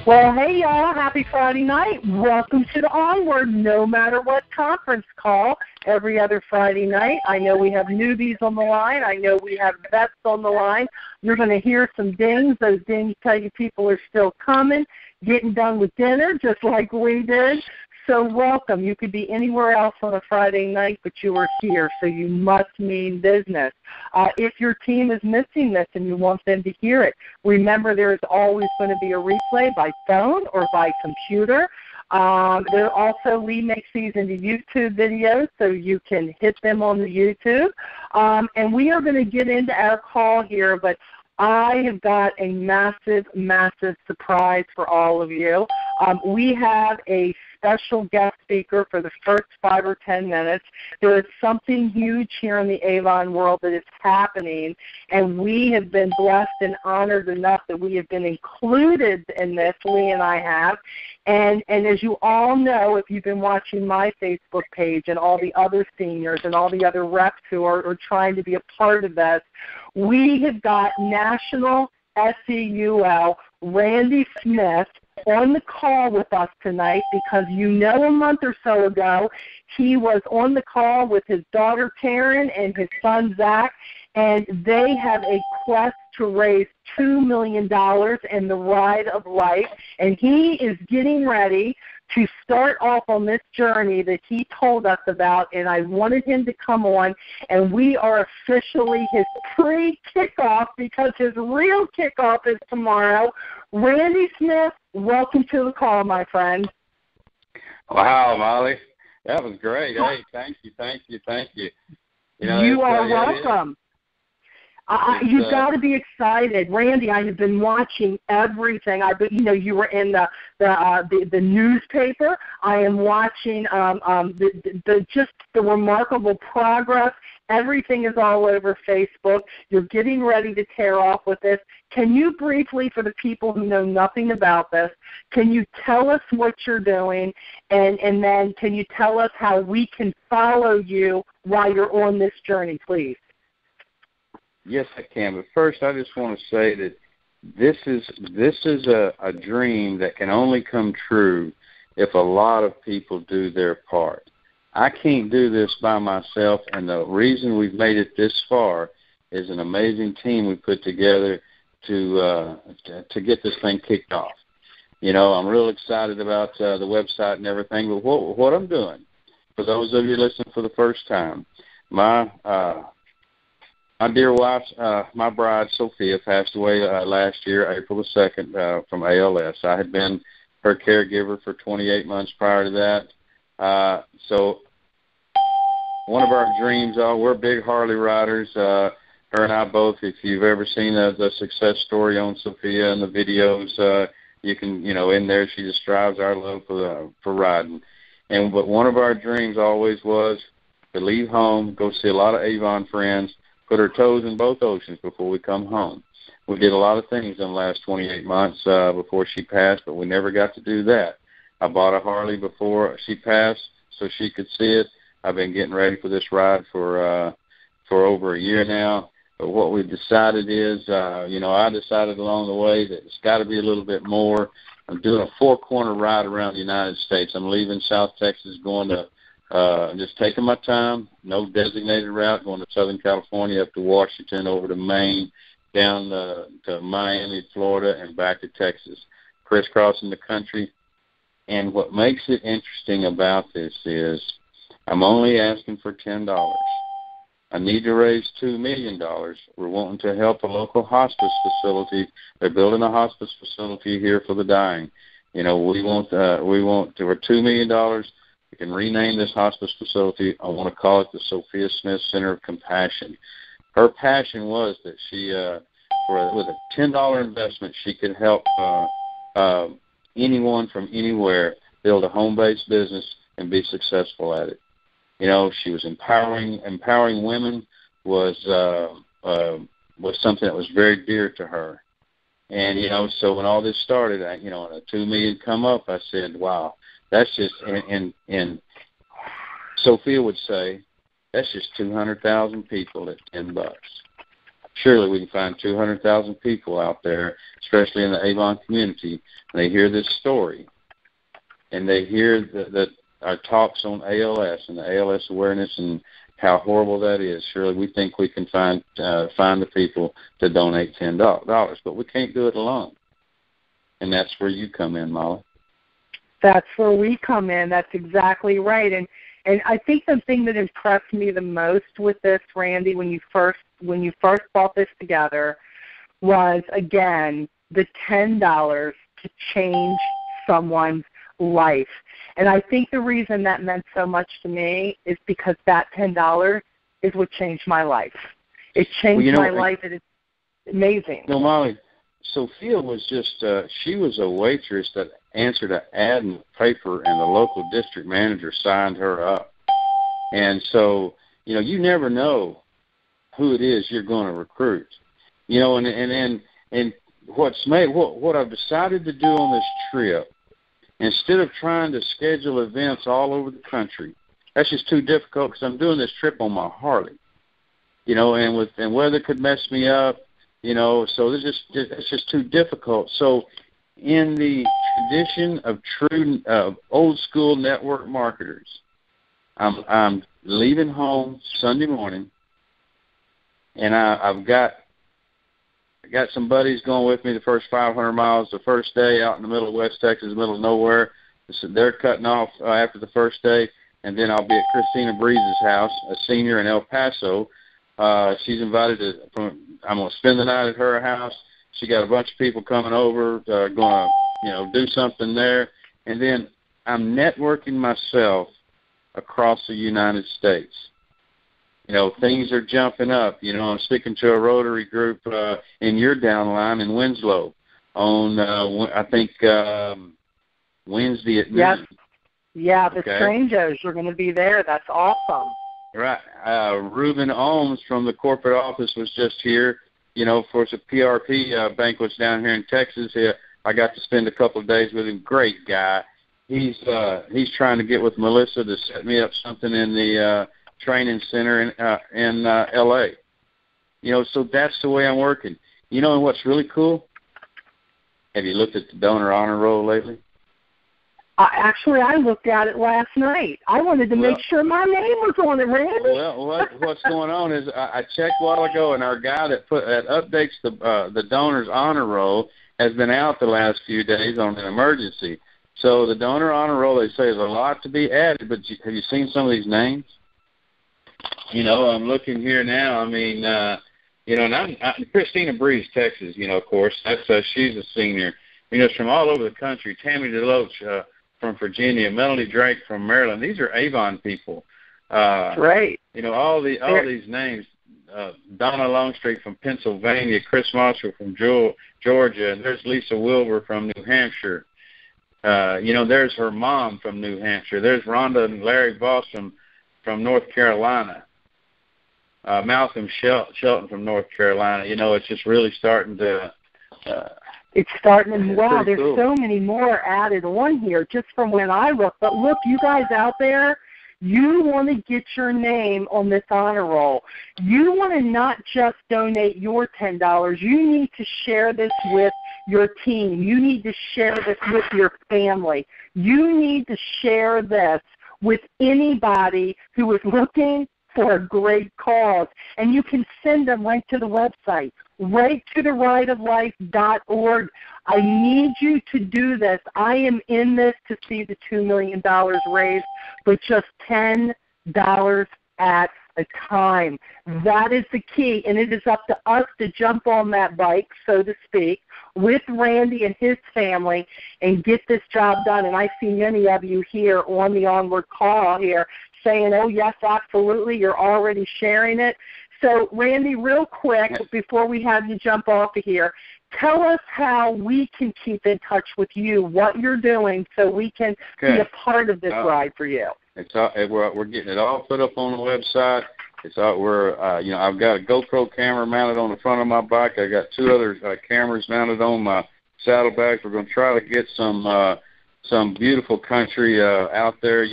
Well, hey, y'all. Happy Friday night. Welcome to the Onward, no matter what conference call every other Friday night. I know we have newbies on the line. I know we have vets on the line. You're going to hear some dings. Those dings tell you people are still coming, getting done with dinner, just like we did. So welcome. You could be anywhere else on a Friday night, but you are here, so you must mean business. If your team is missing this and you want them to hear it, remember there is always going to be a replay by phone or by computer. There also, Lee makes these into YouTube videos, so you can hit them on the YouTube. And we are going to get into our call here, but I have got a massive, massive surprise for all of you. We have a special guest speaker for the first 5 or 10 minutes. There is something huge here in the Avon world that is happening, and we have been blessed and honored enough that we have been included in this, Lee and I have. And as you all know, if you've been watching my Facebook page and all the other seniors and all the other reps who are trying to be a part of this, we have got National SEUL Randy Smith on the call with us tonight because a month or so ago he was on the call with his daughter Taryn and his son Zach, and they have a quest to raise $2 million in the Ride of Life, and he is getting ready to start off on this journey that he told us about, and I wanted him to come on, and we are officially his pre-kickoff because his real kickoff is tomorrow. Randy Smith, welcome to the call, my friend. Wow, Molly. That was great. Hey, thank you. You are welcome. You've got to be excited, Randy. I have been watching everything. You were in the newspaper. I am watching just the remarkable progress. Everything is all over Facebook. You're getting ready to tear off with this. Can you briefly, for the people who know nothing about this, can you tell us what you're doing, and then can you tell us how we can follow you while you're on this journey, please? Yes, I can. But first, I just want to say that this is a dream that can only come true if a lot of people do their part. I can't do this by myself, and the reason we've made it this far is an amazing team we put together to get this thing kicked off. I'm real excited about the website and everything, but what I'm doing, for those of you listening for the first time, my dear wife, my bride, Sophia, passed away last year, April the 2nd, from ALS. I had been her caregiver for 28 months prior to that. So one of our dreams, we're big Harley riders. Her and I both, if you've ever seen the success story on Sophia and the videos, you can, in there she describes our love for riding. But one of our dreams always was to leave home, go see a lot of Avon friends, put our toes in both oceans before we come home. We did a lot of things in the last 28 months before she passed, but we never got to do that. I bought a Harley before she passed so she could see it. I've been getting ready for this ride for over a year now. But what we've decided is, I decided along the way that it's got to be a little bit more. I'm doing a four-corner ride around the United States. I'm leaving South Texas, going to just taking my time, no designated route, going to Southern California, up to Washington, over to Maine, down to Miami, Florida, and back to Texas, crisscrossing the country. And what makes it interesting about this is I'm only asking for $10. I need to raise $2 million. We're wanting to help a local hospice facility. They're building a hospice facility here for the dying. We want for $2 million. We can rename this hospice facility. I want to call it the Sophia Smith Center of Compassion. Her passion was that she, with a $10 investment, she could help anyone from anywhere build a home-based business and be successful at it. She was empowering women was something that was very dear to her. And, so when all this started, and a $2 million come up, I said, wow. That's just, and Sophia would say, that's just 200,000 people at $10. surely we can find 200,000 people out there, especially in the Avon community, and they hear this story, and they hear that our talks on ALS and the ALS awareness and how horrible that is. Surely we think we can find the people to donate $10, but we can't do it alone. And that's where you come in, Molly. That's where we come in. That's exactly right. And I think the thing that impressed me the most with this, Randy, when you first brought this together, was again the $10 to change someone's life. And I think the reason that meant so much to me is because that $10 is what changed my life. It changed my life. It is amazing. No, Molly, Sophia was just, she was a waitress that answered an ad in the paper, and the local district manager signed her up. And so, you never know who it is you're going to recruit. And what I've decided to do on this trip, instead of trying to schedule events all over the country, that's just too difficult because I'm doing this trip on my Harley, and weather could mess me up, so it's just too difficult. So in the tradition of true old school network marketers, I'm leaving home Sunday morning, and I've got some buddies going with me the first 500 miles the first day out in the middle of West Texas, middle of nowhere. So they're cutting off after the first day, and then I'll be at Christina Breeze's house, a senior in El Paso. She's invited I'm going to spend the night at her house. She got a bunch of people coming over, going to, do something there. And then I'm networking myself across the United States. Things are jumping up. I'm speaking to a Rotary group in your downline in Winslow on, I think, Wednesday at noon. Yes. Yeah, the strangers are going to be there. That's awesome. Right. Reuben Ohms from the corporate office was just here, for some PRP banquets down here in Texas. I got to spend a couple of days with him. Great guy. He's trying to get with Melissa to set me up something in the training center in L.A. So that's the way I'm working. And what's really cool? Have you looked at the donor honor roll lately? Actually, I looked at it last night. I wanted to make sure my name was on it, Randy. Well, what's going on is I checked a while ago, and our guy that updates the donors honor roll has been out the last few days on an emergency. So the donor honor roll, they say, is a lot to be added. But have you seen some of these names? I'm looking here now. I mean, and I'm Christina Breeze, Texas. Of course, she's a senior. It's from all over the country. Tammy DeLoach from Virginia, Melanie Drake from Maryland. These are Avon people. Right. All these names. Donna Longstreet from Pennsylvania, Chris Marshall from Georgia, and there's Lisa Wilbur from New Hampshire. There's her mom from New Hampshire. There's Rhonda and Larry Voss from North Carolina. Malcolm Shelton from North Carolina. It's just really starting to. It's starting to, wow, there's cool. So many more added on here just from when I look. But look, you guys out there, you want to get your name on this honor roll. You want to not just donate your $10. You need to share this with your team. You need to share this with your family. You need to share this with anybody who is looking for a great cause. And you can send them right to the website, right to the rightoflife.org. I need you to do this. I am in this to see the $2 million raised, but just $10 at a time. That is the key, and it is up to us to jump on that bike, so to speak, with Randy and his family and get this job done. And I see many of you here on the Onward call here saying, oh, yes, absolutely, you're already sharing it. So, Randy, real quick, before we have you jump off of here, tell us how we can keep in touch with you, what you're doing, so we can be a part of this ride for you. We're getting it all put up on the website. I've got a GoPro camera mounted on the front of my bike. I got two other cameras mounted on my saddlebags. We're going to try to get some beautiful country out there.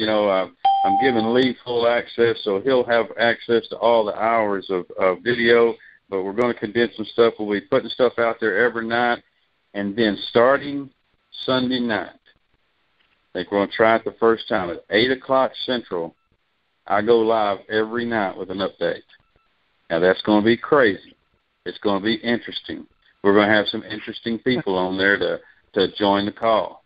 I'm giving Lee full access, so he'll have access to all the hours of video. but we're going to condense some stuff. We'll be putting stuff out there every night, and then starting Sunday night, I think we're going to try it the first time at 8 o'clock Central. I go live every night with an update. Now, that's going to be crazy. It's going to be interesting. We're going to have some interesting people on there to join the call.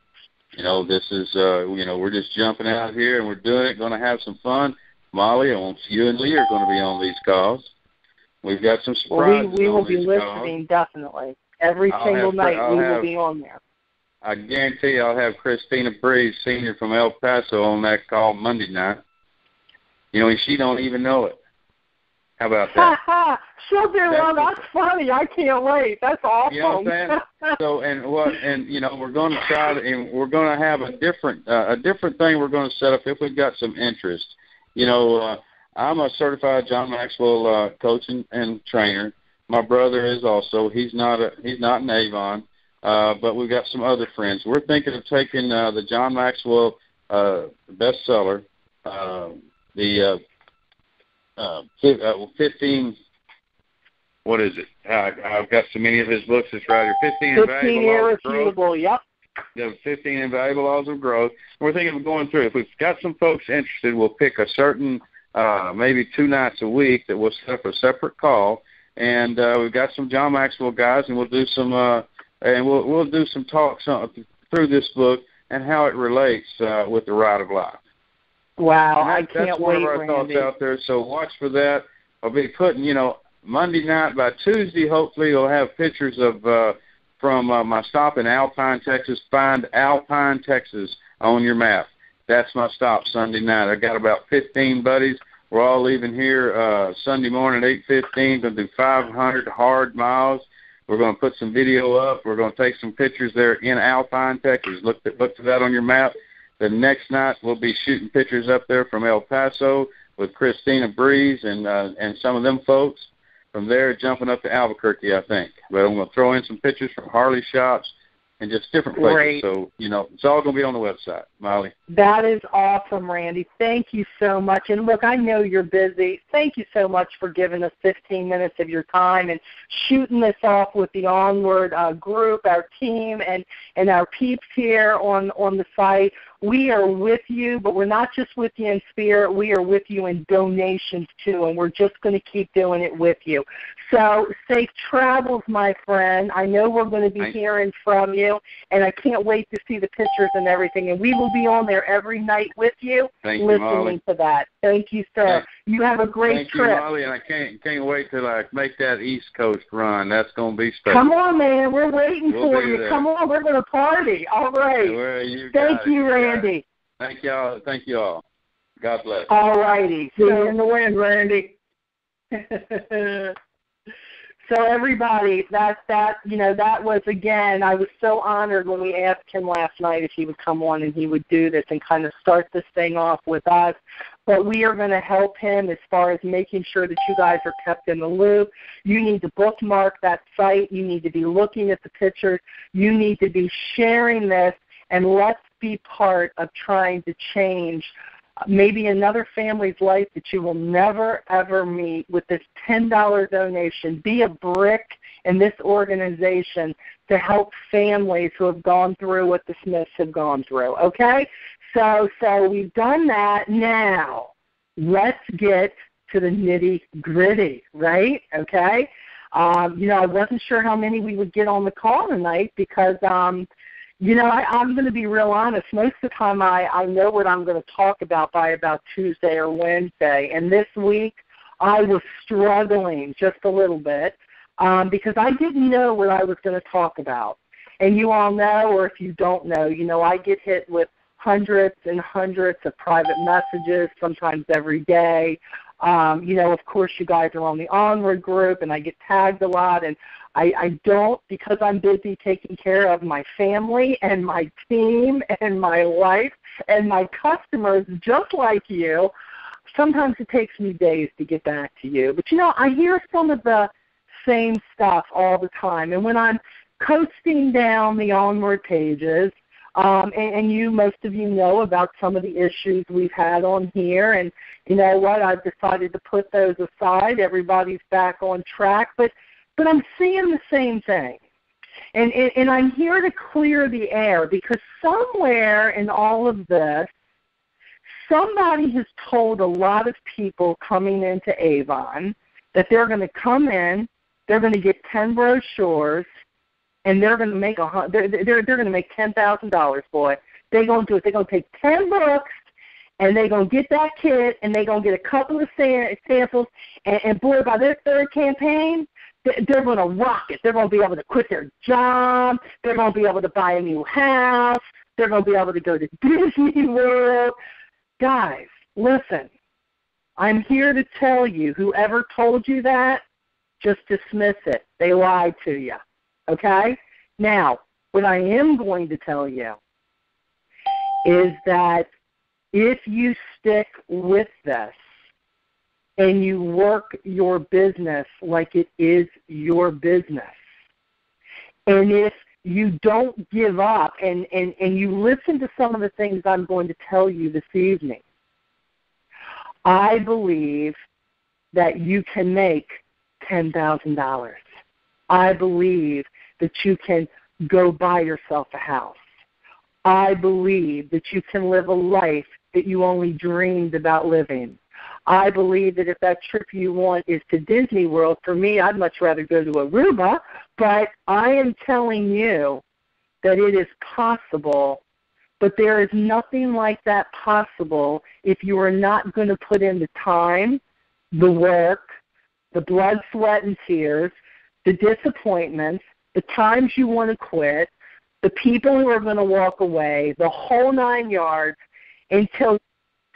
This is, we're just jumping out here, and we're doing it, going to have some fun. Molly, I want you and Lee are going to be on these calls. We've got some surprises. We will be listening, definitely. Every single night we will be on there. I guarantee you I'll have Christina Breeze, Senior from El Paso, on that call Monday night. She don't even know it. How about that? She'll do well. That's funny. I can't wait. That's awesome. You know what I'm saying? So, we're going to try to, and we're going to have a different thing we're going to set up if we've got some interest. I'm a certified John Maxwell coach and trainer. My brother is also. He's not in Avon, but we've got some other friends. We're thinking of taking the John Maxwell bestseller, the 15. What is it? I've got so many of his books. It's right here. 15 Irrefutable. Yep. The 15 Invaluable Laws of Growth. We're thinking of going through. If we've got some folks interested, we'll pick a certain, maybe 2 nights a week that we'll set up a separate call. And we've got some John Maxwell guys, and we'll do some, we'll do some talks through this book and how it relates with the Ride of Life. Wow, I can't wait, Randy. That's one of our thoughts out there. So watch for that. I'll be putting, Monday night. By Tuesday, hopefully, you'll have pictures of from my stop in Alpine, Texas. Find Alpine, Texas on your map. That's my stop Sunday night. I got about 15 buddies. We're all leaving here Sunday morning at 8:15. Going to do 500 hard miles. We're going to put some video up. We're going to take some pictures there in Alpine, Texas. Look to that on your map. The next night, we'll be shooting pictures up there from El Paso with Christina Breeze and some of them folks. From there, jumping up to Albuquerque, I think. But I'm going to throw in some pictures from Harley shops and just different places. Great. So, it's all going to be on the website, Molly. That is awesome, Randy. Thank you so much. And, look, I know you're busy. Thank you so much for giving us 15 minutes of your time and shooting this off with the Onward group, our team, and our peeps here on the site. We are with you, but we're not just with you in spirit. We are with you in donations, too, and we're just going to keep doing it with you. So safe travels, my friend. I know we're going to be hearing from you, and I can't wait to see the pictures and everything. And we will be on there every night with you, listening to that. Thank you, sir. You have a great trip. Thank you, Molly, and I can't wait to make that East Coast run. That's going to be special. Come on, man. We're waiting for you. There. Come on. We're going to party. All right. Thank you, Randy. Thank y'all. Thank you all. God bless. All righty. See you in the wind, Randy. So everybody, that was, again, I was so honored when we asked him last night if he would come on and he would do this and kind of start this thing off with us. But we are going to help him as far as making sure that you guys are kept in the loop. You need to bookmark that site. You need to be looking at the pictures. You need to be sharing this, and let's be part of trying to change maybe another family's life that you will never, ever meet with this $10 donation. Be a brick in this organization to help families who have gone through what the Smiths have gone through, okay? So we've done that. Now, let's get to the nitty-gritty, right? Okay? I wasn't sure how many we would get on the call tonight because I'm going to be real honest. Most of the time I know what I'm going to talk about by about Tuesday or Wednesday. And this week I was struggling just a little bit because I didn't know what I was going to talk about. And you all know, or if you don't know, I get hit with hundreds and hundreds of private messages, sometimes every day. Of course, you guys are on the Onward group, and I get tagged a lot, and I don't, because I'm busy taking care of my family and my team and my life and my customers just like you. Sometimes it takes me days to get back to you. But, I hear some of the same stuff all the time. And when I'm coasting down the Onward pages, And most of you know about some of the issues we've had on here. And you know what? I've decided to put those aside. Everybody's back on track. But I'm seeing the same thing. And I'm here to clear the air because somewhere in all of this, somebody has told a lot of people coming into Avon that they're going to come in, they're going to get 10 brochures, and they're going to make they're going to make $10,000, boy. They're going to do it. They're going to take 10 books, and they're going to get that kit, and they're going to get a couple of samples, and boy, by their third campaign, they're going to rock it. They're going to be able to quit their job. They're going to be able to buy a new house. They're going to be able to go to Disney World. Guys, listen, I'm here to tell you, whoever told you that, just dismiss it. They lied to you, okay? Now, what I am going to tell you is that if you stick with this and you work your business like it is your business, and if you don't give up, and you listen to some of the things I'm going to tell you this evening, I believe that you can make $10,000. I believe that you can go buy yourself a house. I believe that you can live a life that you only dreamed about living. I believe that if that trip you want is to Disney World, for me, I'd much rather go to Aruba, but I am telling you that it is possible, but there is nothing like that possible if you are not going to put in the time, the work, the blood, sweat, and tears, the disappointments, the times you want to quit, the people who are going to walk away, the whole 9 yards, until you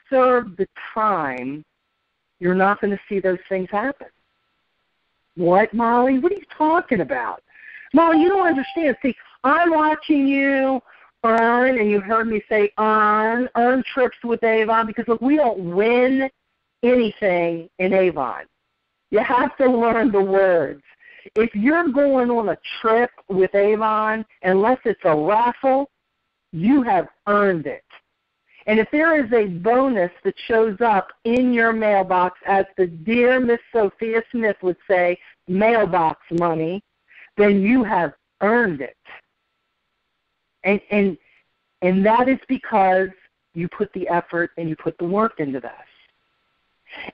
serve the time. You're not going to see those things happen. What, Molly? What are you talking about? Molly, you don't understand. See, I'm watching you earn, and you heard me say earn trips with Avon, because, look, we don't win anything in Avon. You have to learn the words. If you're going on a trip with Avon, unless it's a raffle, you have earned it. And if there is a bonus that shows up in your mailbox, as the dear Miss Sophia Smith would say, mailbox money, then you have earned it. And that is because you put the effort and you put the work into this.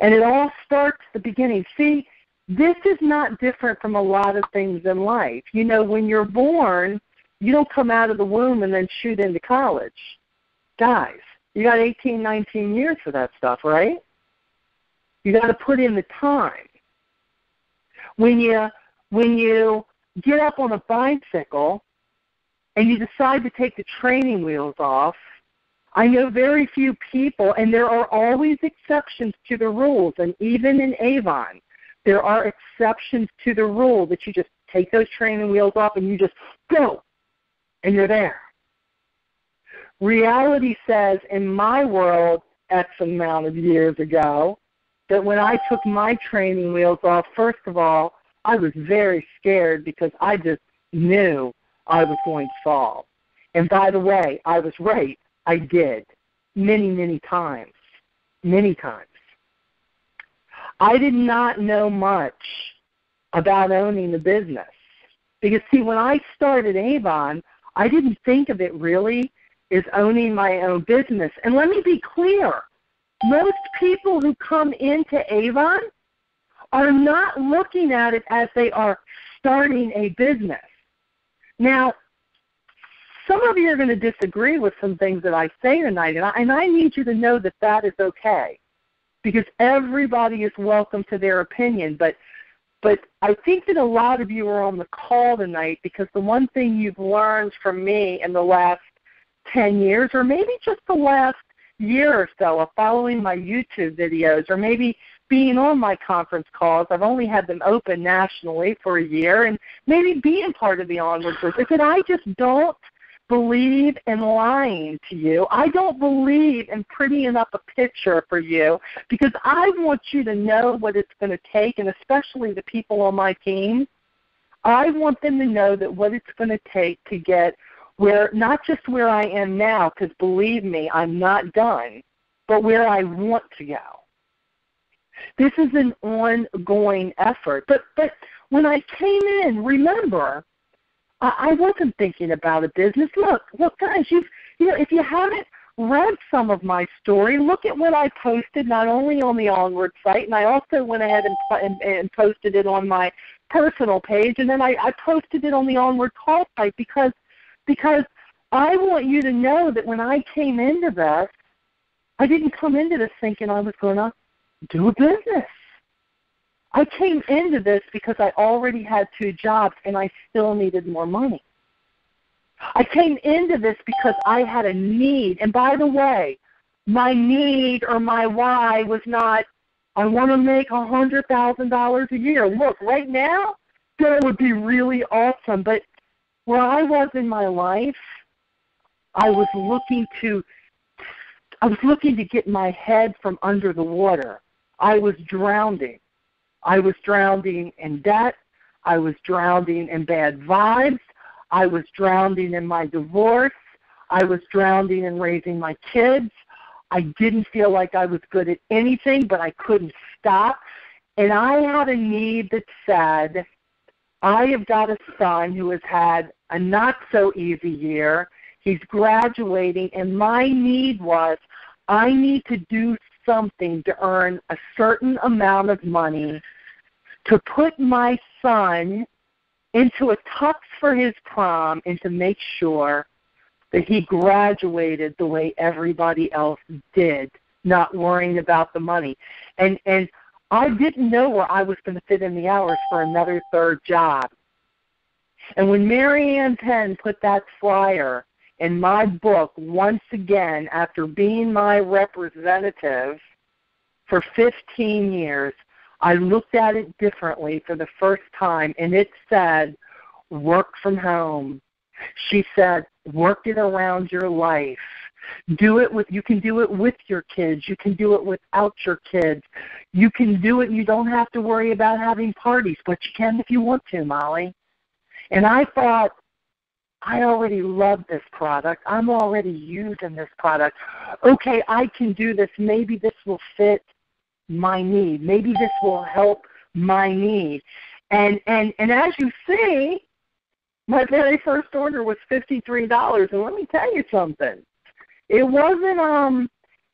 And it all starts at the beginning. See, this is not different from a lot of things in life. You know, when you're born, you don't come out of the womb and then shoot into college. Guys, you got 18, 19 years for that stuff, right? You got to put in the time. When you get up on a bicycle and you decide to take the training wheels off, I know very few people, and there are always exceptions to the rules, and even in Avon, there are exceptions to the rule that you just take those training wheels off and you just go, and you're there. Reality says, in my world, X amount of years ago, that when I took my training wheels off, first of all, I was very scared because I just knew I was going to fall. And by the way, I was right. I did. Many, many times. Many times. I did not know much about owning the business. Because, see, when I started Avon, I didn't think of it really as owning my own business. And let me be clear. Most people who come into Avon are not looking at it as they are starting a business. Now, some of you are going to disagree with some things that I say tonight, and I need you to know that that is okay, because everybody is welcome to their opinion. But I think that a lot of you are on the call tonight because the one thing you've learned from me in the last 10 years, or maybe just the last year or so of following my YouTube videos, or maybe being on my conference calls, I've only had them open nationally for a year, and maybe being part of the Onward group, is that I just don't believe in lying to you. I don't believe in prettying up a picture for you, because I want you to know what it's going to take, and especially the people on my team, I want them to know that what it's going to take to get where not just where I am now, because believe me, I'm not done, but where I want to go. This is an ongoing effort. But when I came in, remember, I wasn't thinking about a business. Look, guys, if you haven't read some of my story, look at what I posted not only on the Onward site, and I also went ahead and posted it on my personal page, and then I posted it on the Onward call site because I want you to know that when I came into this, I didn't come into this thinking I was going to do a business. I came into this because I already had 2 jobs and I still needed more money. I came into this because I had a need. And by the way, my need or my why was not, I want to make $100,000 a year. Look, right now, that would be really awesome. But where I was in my life, I was looking to get my head from under the water. I was drowning. I was drowning in debt. I was drowning in bad vibes. I was drowning in my divorce. I was drowning in raising my kids. I didn't feel like I was good at anything, but I couldn't stop. And I had a need that said, I have got a son who has had a not-so-easy year. He's graduating, and my need was, I need to do something to earn a certain amount of money to put my son into a tux for his prom and to make sure that he graduated the way everybody else did, not worrying about the money. And I didn't know where I was going to fit in the hours for another 3rd job. And when Mary Ann Penn put that flyer in my book, once again, after being my representative for 15 years, I looked at it differently for the first time, and it said, work from home. She said, work it around your life. You can do it with your kids. You can do it without your kids. You can do it, and you don't have to worry about having parties, but you can if you want to, Molly. And I thought, I already love this product. I'm already using this product. Okay, I can do this. Maybe this will fit my need. Maybe this will help my need. And as you see, my very first order was $53. And let me tell you something. It wasn't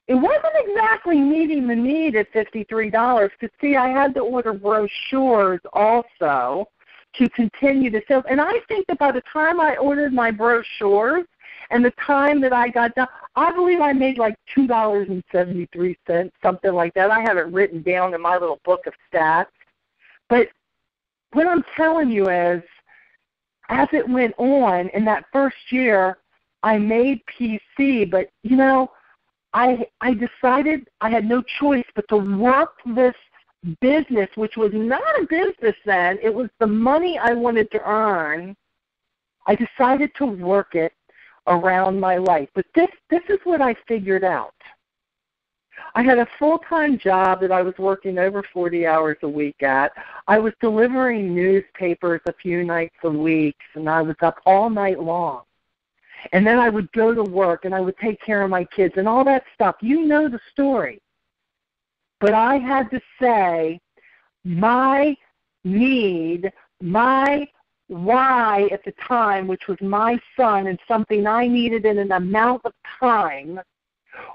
exactly meeting the need at $53. Because see, I had to order brochures also to continue to sell. And I think that by the time I ordered my brochures and the time that I got done, I believe I made like $2.73, something like that. I have it written down in my little book of stats. But what I'm telling you is, as it went on, in that first year, I made PC, but, I decided I had no choice but to work this business, which was not a business then. It was the money I wanted to earn. I decided to work it around my life. But this is what I figured out. I had a full-time job that I was working over 40 hours a week at. I was delivering newspapers a few nights a week, and I was up all night long. And then I would go to work, and I would take care of my kids and all that stuff. You know the story. But I had to say my need, my why at the time, which was my son and something I needed in an amount of time,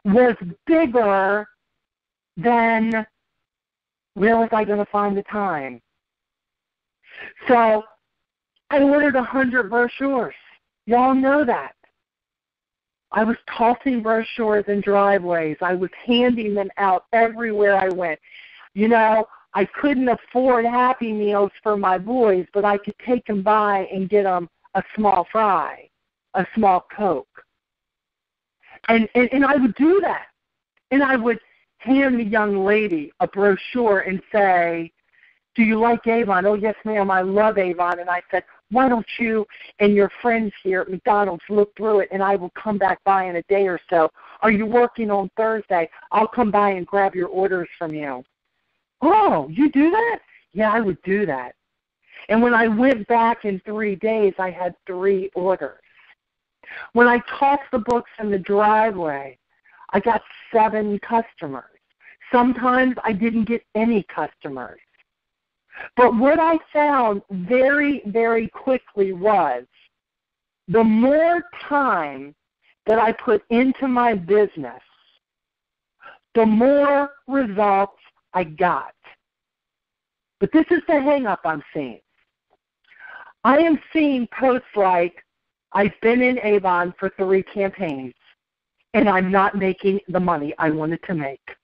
was bigger than where was I going to find the time. So I ordered 100 brochures. Y'all know that. I was tossing brochures in driveways. I was handing them out everywhere I went. I couldn't afford Happy Meals for my boys, but I could take them by and get them a small fry, a small Coke. And I would do that. And I would hand the young lady a brochure and say, do you like Avon? Oh, yes, ma'am, I love Avon. And I said, why don't you and your friends here at McDonald's look through it, and I will come back by in a day or so. Are you working on Thursday? I'll come by and grab your orders from you. Oh, you do that? Yeah, I would do that. And when I went back in 3 days, I had 3 orders. When I tossed the books in the driveway, I got 7 customers. Sometimes I didn't get any customers. But what I found very, very quickly was the more time that I put into my business, the more results I got. But this is the hang-up I'm seeing. I am seeing posts like, I've been in Avon for 3 campaigns, and I'm not making the money I wanted to make.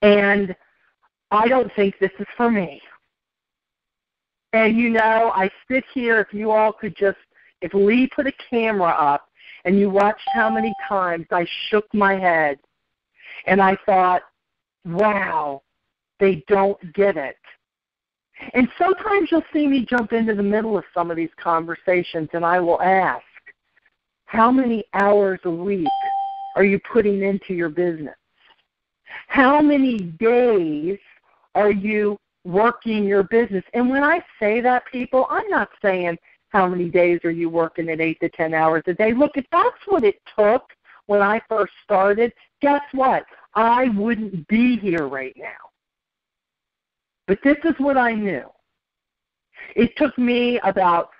And I don't think this is for me. And, you know, I sit here, if you all could just, if Lee put a camera up and you watched how many times I shook my head and I thought, wow, they don't get it. And sometimes you'll see me jump into the middle of some of these conversations and I will ask, how many hours a week are you putting into your business? How many days are you working your business? And when I say that, people, I'm not saying how many days are you working at 8 to 10 hours a day. Look, if that's what it took when I first started, guess what? I wouldn't be here right now. But this is what I knew. It took me about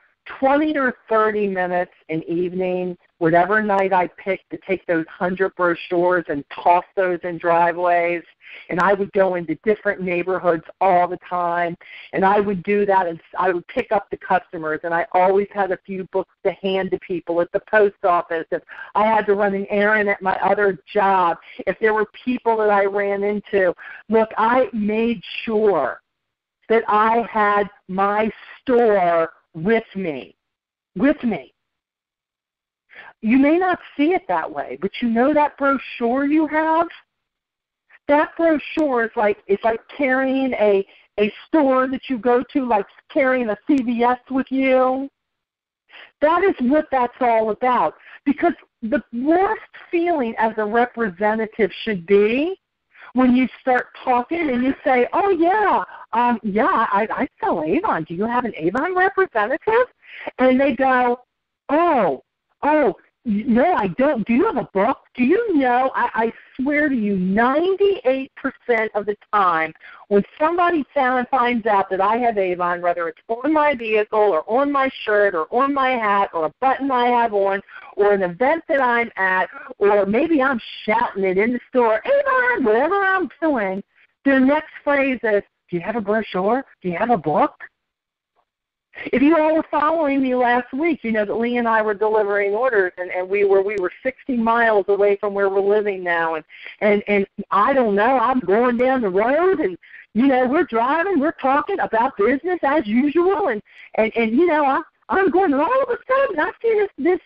20 or 30 minutes an evening, whatever night I picked, to take those 100 brochures and toss those in driveways. And I would go into different neighborhoods all the time. And I would do that, and I would pick up the customers. And I always had a few books to hand to people at the post office. If I had to run an errand at my other job, if there were people that I ran into. Look, I made sure that I had my store with me. You may not see it that way, but you know that brochure you have? That brochure is like, it's like carrying a store that you go to, like carrying a CVS with you. That is what that's all about. Because the worst feeling as a representative should be when you start talking and you say, oh, yeah, I sell Avon. Do you have an Avon representative? And they go, oh, no, I don't. Do you have a book? Do you know, I swear to you, 98% of the time when somebody finds out that I have Avon, whether it's on my vehicle or on my shirt or on my hat or a button I have on or an event that I'm at, or maybe I'm shouting it in the store, Avon, whatever I'm doing, their next phrase is, do you have a brochure? Do you have a book? If you all were following me last week, you know that Lee and I were delivering orders, and we were 60 miles away from where we're living now, and I don't know, I'm going down the road, and you know we're driving, we're talking about business as usual, and you know I'm going, and all of a sudden I see this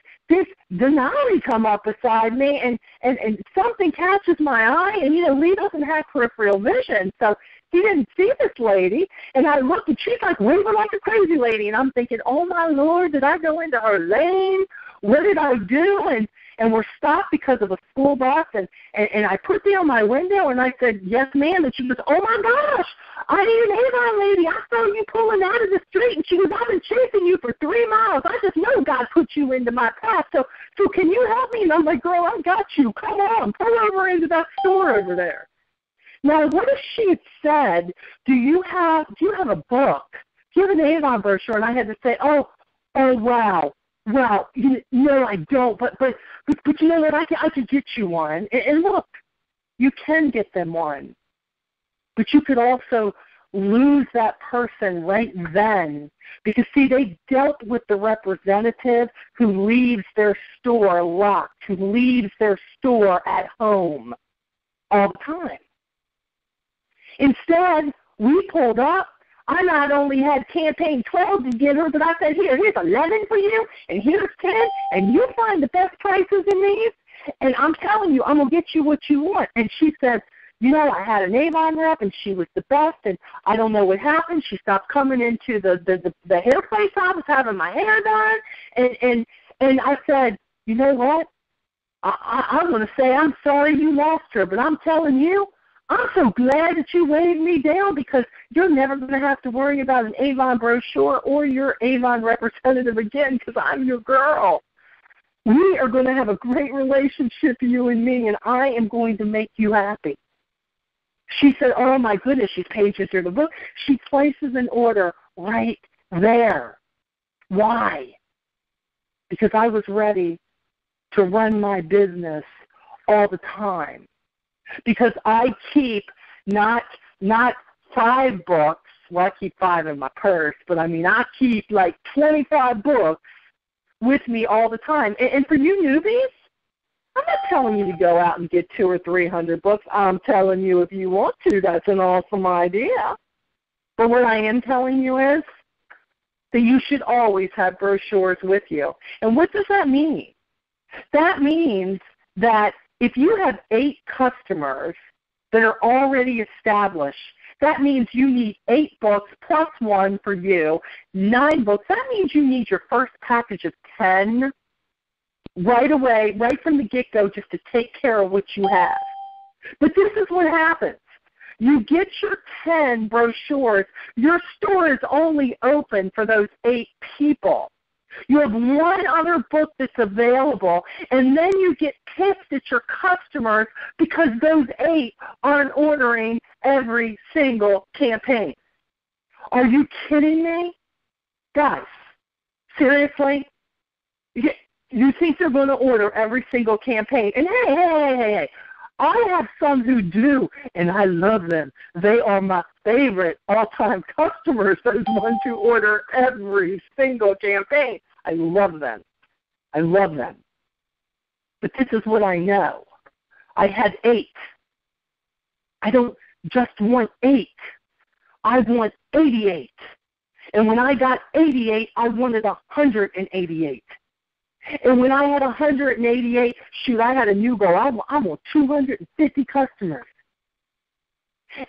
Denali come up beside me, and something catches my eye, and you know Lee doesn't have peripheral vision, so he didn't see this lady, and I looked, and she's like waving like a crazy lady, and I'm thinking, oh, my Lord, did I go into her lane? What did I do? And we're stopped because of a school bus, and I put down my window, and I said, yes, ma'am, and she goes, oh, my gosh, I need an Avon lady. I saw you pulling out of the street, and she goes, I've been chasing you for 3 miles. I just know God put you into my path, so can you help me? And I'm like, girl, I got you. Come on, pull over into that store over there. Now, what if she had said, do you have a book? Do you have an Avon brochure? And I had to say, oh, wow. Well, no, I don't. But you know what? I could get you one. And look, you can get them one. But you could also lose that person right then. Because, see, they dealt with the representative who leaves their store locked, who leaves their store at home all the time. Instead, we pulled up. I not only had campaign 12 to get her, but I said, here's 11 for you, and here's 10, and you find the best prices in these, and I'm telling you, I'm going to get you what you want. And she said, you know, I had an Avon rep, and she was the best, and I don't know what happened. She stopped coming into the hair place I was having my hair done, and I said, you know what? I'm going to say I'm sorry you lost her, but I'm telling you, I'm so glad that you waved me down because you're never going to have to worry about an Avon brochure or your Avon representative again because I'm your girl. We are going to have a great relationship, you and me, and I am going to make you happy. She said, oh, my goodness, she pages through the book. She places an order right there. Why? Because I was ready to run my business all the time. Because I keep not 5 books. Well, I keep 5 in my purse, but I keep like 25 books with me all the time. And for you newbies, I'm not telling you to go out and get 200 or 300 books. I'm telling you if you want to, that's an awesome idea. But what I am telling you is that you should always have brochures with you. And what does that mean? That means that if you have 8 customers that are already established, that means you need 8 books plus 1 for you, 9 books. That means you need your first package of 10 right away, right from the get-go, just to take care of what you have. But this is what happens. You get your 10 brochures. Your store is only open for those 8 people. You have 1 other book that's available, and then you get pissed at your customers because those 8 aren't ordering every single campaign. Are you kidding me? Guys, seriously? You think they're going to order every single campaign? And hey, I have some who do, and I love them. They are my favorite all-time customers, those ones who order every single campaign. I love them. But this is what I know. I had 8. I don't just want 8. I want 88. And when I got 88, I wanted 188. And when I had 188, I had a new goal. I want 250 customers.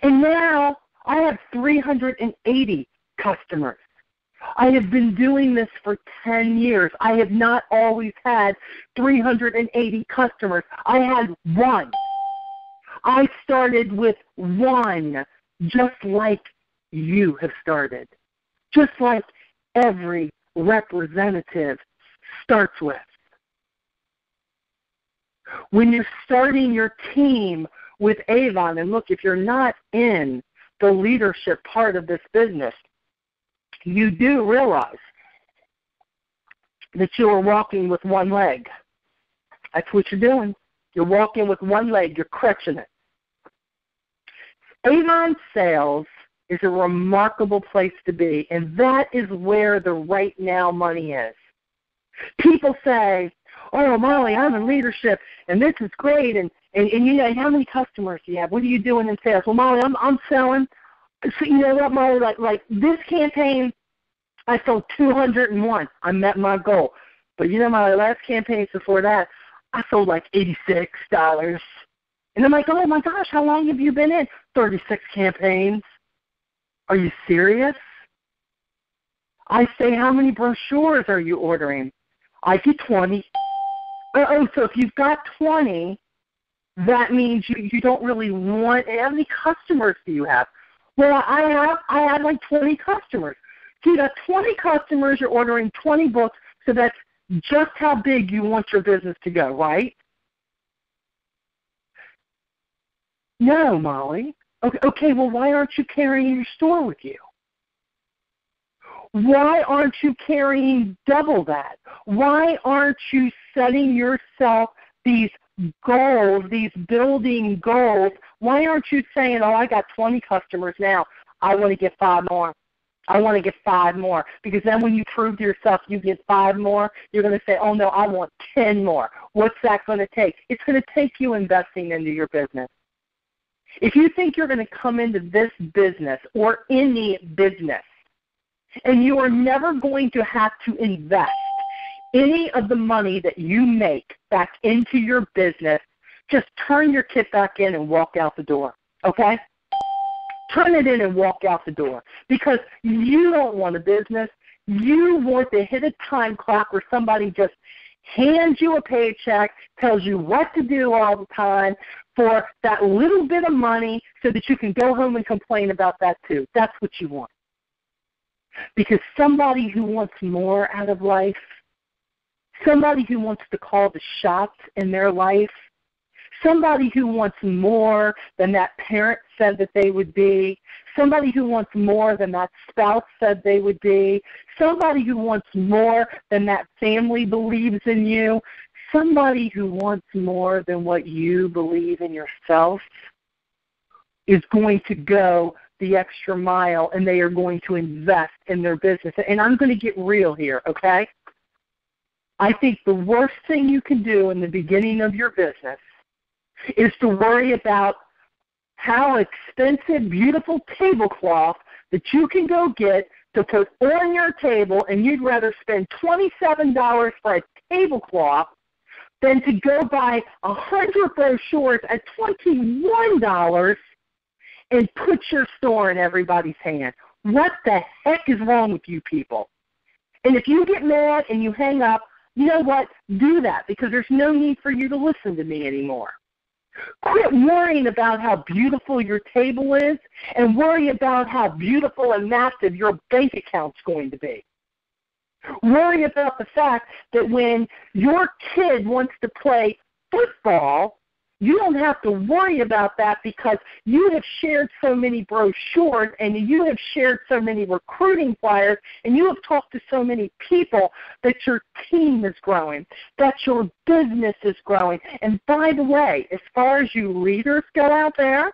And now I have 380 customers. I have been doing this for 10 years. I have not always had 380 customers. I had 1. I started with 1, just like you have started, just like every representative starts with. When you're starting your team with Avon, and look, if you're not in the leadership part of this business, you do realize that you are walking with 1 leg. That's what you're doing. You're walking with 1 leg. You're crutching it. Avon sales is a remarkable place to be, and that is where the right now money is. People say, oh, Molly, I'm in leadership, and this is great, and you know, how many customers do you have? What are you doing in sales? Well, Molly, I'm selling. So you know what, Molly, like this campaign, I sold 201. I met my goal. But you know, my last campaigns before that, I sold like $86. And I'm like, oh, my gosh, how long have you been in? 36 campaigns. Are you serious? I say, how many brochures are you ordering? I get 20. Oh, so if you've got 20, that means you don't really want. How many customers do you have? Well, I have like 20 customers. So you got 20 customers, you're ordering 20 books, so that's just how big you want your business to go, right? No, Molly. Okay, well, why aren't you carrying your store with you? Why aren't you carrying double that? Why aren't you setting yourself these goals, these building goals? Why aren't you saying, oh, I got 20 customers now. I want to get 5 more. I want to get 5 more. Because then when you prove to yourself you get 5 more, you're going to say, oh, no, I want 10 more. What's that going to take? It's going to take you investing into your business. If you think you're going to come into this business or any business and you are never going to have to invest any of the money that you make back into your business, just turn your kit back in and walk out the door, okay? Turn it in and walk out the door because you don't want a business. You want to hit a time clock where somebody just hands you a paycheck, tells you what to do all the time for that little bit of money so that you can go home and complain about that too. That's what you want. Because somebody who wants more out of life somebody who wants to call the shots in their life, somebody who wants more than that parent said that they would be, somebody who wants more than that spouse said they would be, somebody who wants more than that family believes in you, somebody who wants more than what you believe in yourself is going to go the extra mile, and they are going to invest in their business. And I'm going to get real here, okay? I think the worst thing you can do in the beginning of your business is to worry about how expensive, beautiful tablecloth that you can go get to put on your table, and you'd rather spend $27 for a tablecloth than to go buy 100 brochures at $21 and put your store in everybody's hand. What the heck is wrong with you people? And if you get mad and you hang up, you know what? Do that, because there's no need for you to listen to me anymore. Quit worrying about how beautiful your table is and worry about how beautiful and massive your bank account's going to be. Worry about the fact that when your kid wants to play football, you don't have to worry about that because you have shared so many brochures and you have shared so many recruiting flyers and you have talked to so many people that your team is growing, that your business is growing. And by the way, as far as you leaders go out there,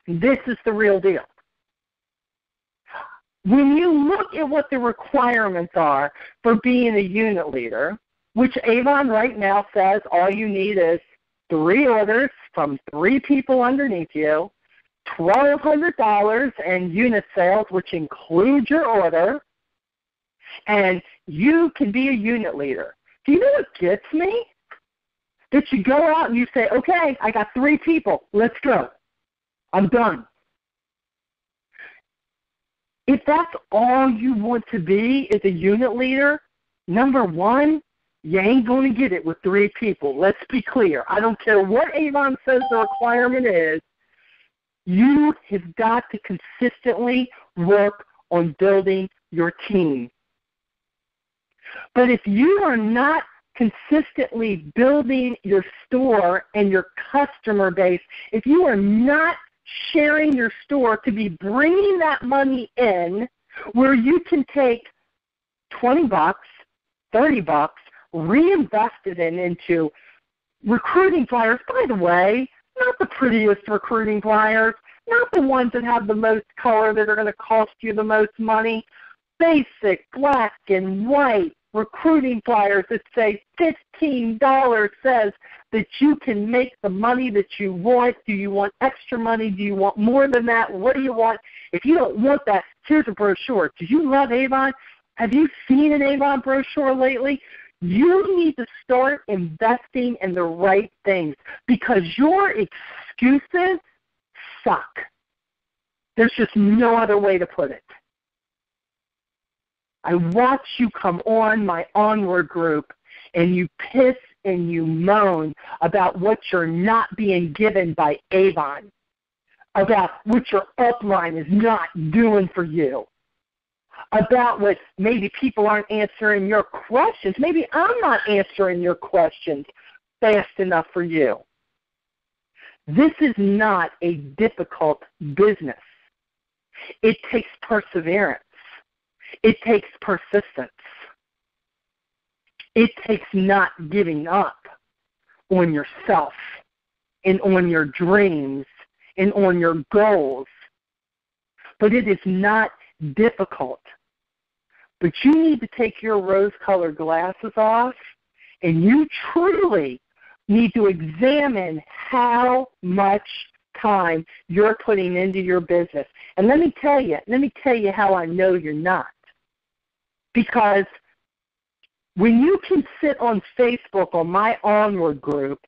this is the real deal. When you look at what the requirements are for being a unit leader, which Avon right now says all you need is 3 orders from 3 people underneath you, $1,200 in unit sales, which includes your order, and you can be a unit leader. Do you know what gets me? That you go out and you say, okay, I got 3 people. Let's go. I'm done. If that's all you want to be as a unit leader, number one, you ain't going to get it with 3 people. Let's be clear. I don't care what Avon says the requirement is. You have got to consistently work on building your team. But if you are not consistently building your store and your customer base, if you are not sharing your store to be bringing that money in where you can take $20, $30, reinvest it into recruiting flyers. By the way, not the prettiest recruiting flyers, not the ones that have the most color that are going to cost you the most money. Basic, black and white recruiting flyers that say $15 says that you can make the money that you want. Do you want extra money? Do you want more than that? What do you want? If you don't want that, here's a brochure. Do you love Avon? Have you seen an Avon brochure lately? You need to start investing in the right things because your excuses suck. There's just no other way to put it. I watch you come on my Onward group and you piss and you moan about what you're not being given by Avon, about what your upline is not doing for you, about what maybe people aren't answering your questions. Maybe I'm not answering your questions fast enough for you. This is not a difficult business. It takes perseverance. It takes persistence. It takes not giving up on yourself and on your dreams and on your goals. But it is not difficult. But you need to take your rose-colored glasses off, and you truly need to examine how much time you're putting into your business. And let me tell you how I know you're not. Because when you can sit on Facebook on my Onward group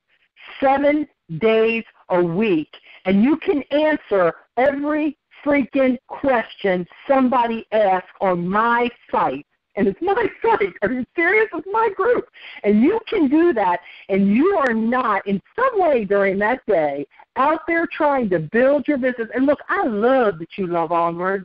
7 days a week and you can answer every freaking question somebody asks on my site, and it's my site, are you serious? It's my group. And you can do that, and you are not in some way during that day out there trying to build your business. And look, I love that you love Onward.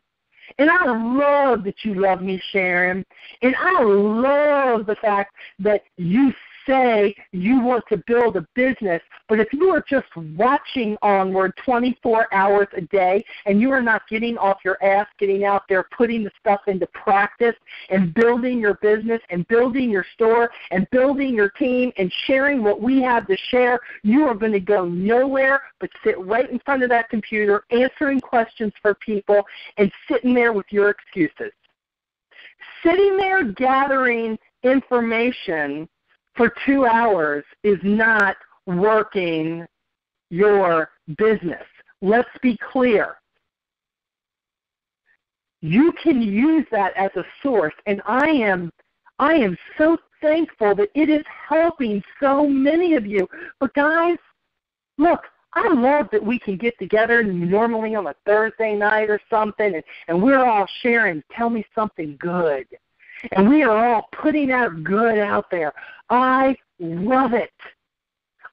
And I love that you love me, Sharon. And I love the fact that you say you want to build a business, but if you are just watching Onward 24 hours a day and you are not getting off your ass, getting out there, putting the stuff into practice and building your business and building your store and building your team and sharing what we have to share, you are going to go nowhere but sit right in front of that computer answering questions for people and sitting there with your excuses. Sitting there gathering information for 2 hours is not working your business. Let's be clear. You can use that as a source, and I am so thankful that it is helping so many of you. But guys, look, I love that we can get together normally on a Thursday night or something, and we're all sharing, tell me something good. And we are all putting out good out there. I love it.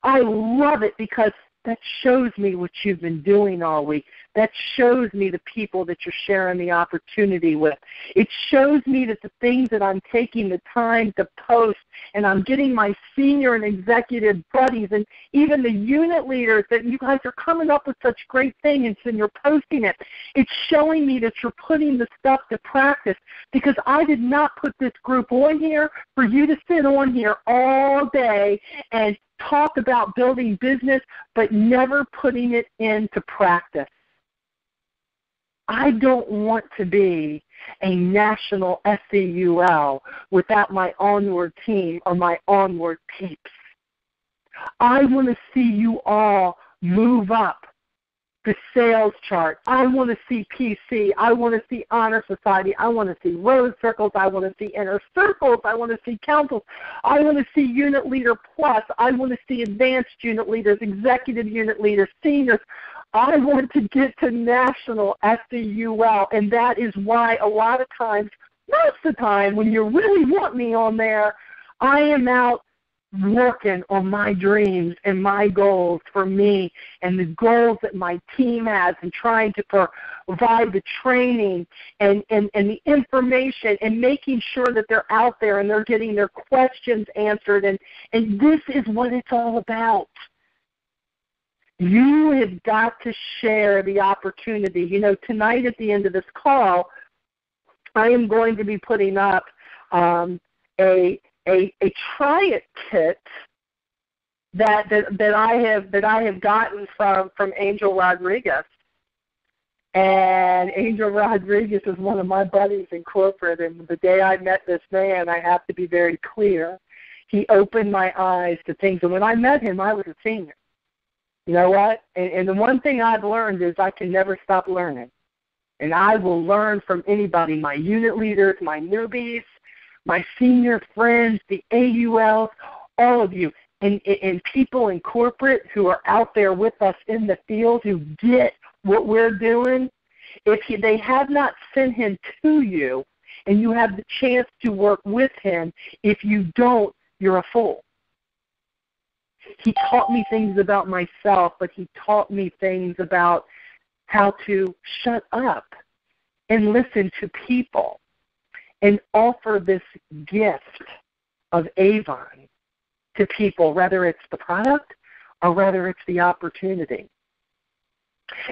I love it because that shows me what you've been doing all week. That shows me the people that you're sharing the opportunity with. It shows me that the things that I'm taking the time to post, and I'm getting my senior and executive buddies and even the unit leaders, that you guys are coming up with such great things and you're posting it. It's showing me that you're putting the stuff to practice, because I did not put this group on here for you to sit on here all day and talk about building business but never putting it into practice. I don't want to be a national SEUL without my Onward team or my Onward peeps. I want to see you all move up the sales chart. I want to see PC. I want to see Honor Society. I want to see Rose Circles. I want to see Inner Circles. I want to see Councils. I want to see Unit Leader Plus. I want to see Advanced Unit Leaders, Executive Unit Leaders, Seniors. I want to get to national SEUL, and that is why a lot of times, most of the time, when you really want me on there, I am out working on my dreams and my goals for me and the goals that my team has, and trying to provide the training and the information and making sure that they're out there and they're getting their questions answered. And this is what it's all about. You have got to share the opportunity. You know, tonight at the end of this call, I am going to be putting up a try it kit that I have gotten from Angel Rodriguez. And Angel Rodriguez is one of my buddies in corporate, and the day I met this man, I have to be very clear, he opened my eyes to things. And when I met him, I was a senior. You know what? And the one thing I've learned is I can never stop learning. And I will learn from anybody, my unit leaders, my newbies, my senior friends, the AULs, all of you, and people in corporate who are out there with us in the field who get what we're doing. If they have not sent him to you and you have the chance to work with him, if you don't, you're a fool. He taught me things about myself, but he taught me things about how to shut up and listen to people and offer this gift of Avon to people, whether it's the product or whether it's the opportunity.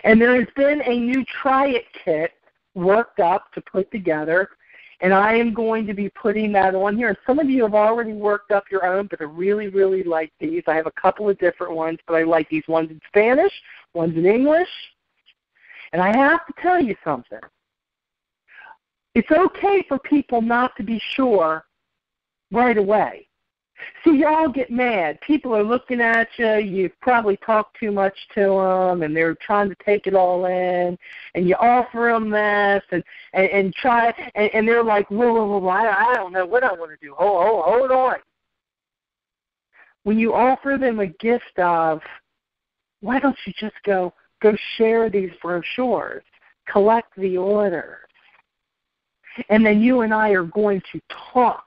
And there has been a new Try It kit worked up to put together, and I am going to be putting that on here. And some of you have already worked up your own, but I really, really like these. I have a couple of different ones, but I like these ones in Spanish, ones in English. And I have to tell you something. It's okay for people not to be sure right away. See, y'all get mad. People are looking at you. You've probably talked too much to them, and they're trying to take it all in. And you offer them this, and try, and they're like, whoa, I don't know what I want to do. Hold on. When you offer them a gift of, why don't you just go share these brochures, collect the orders, and then you and I are going to talk.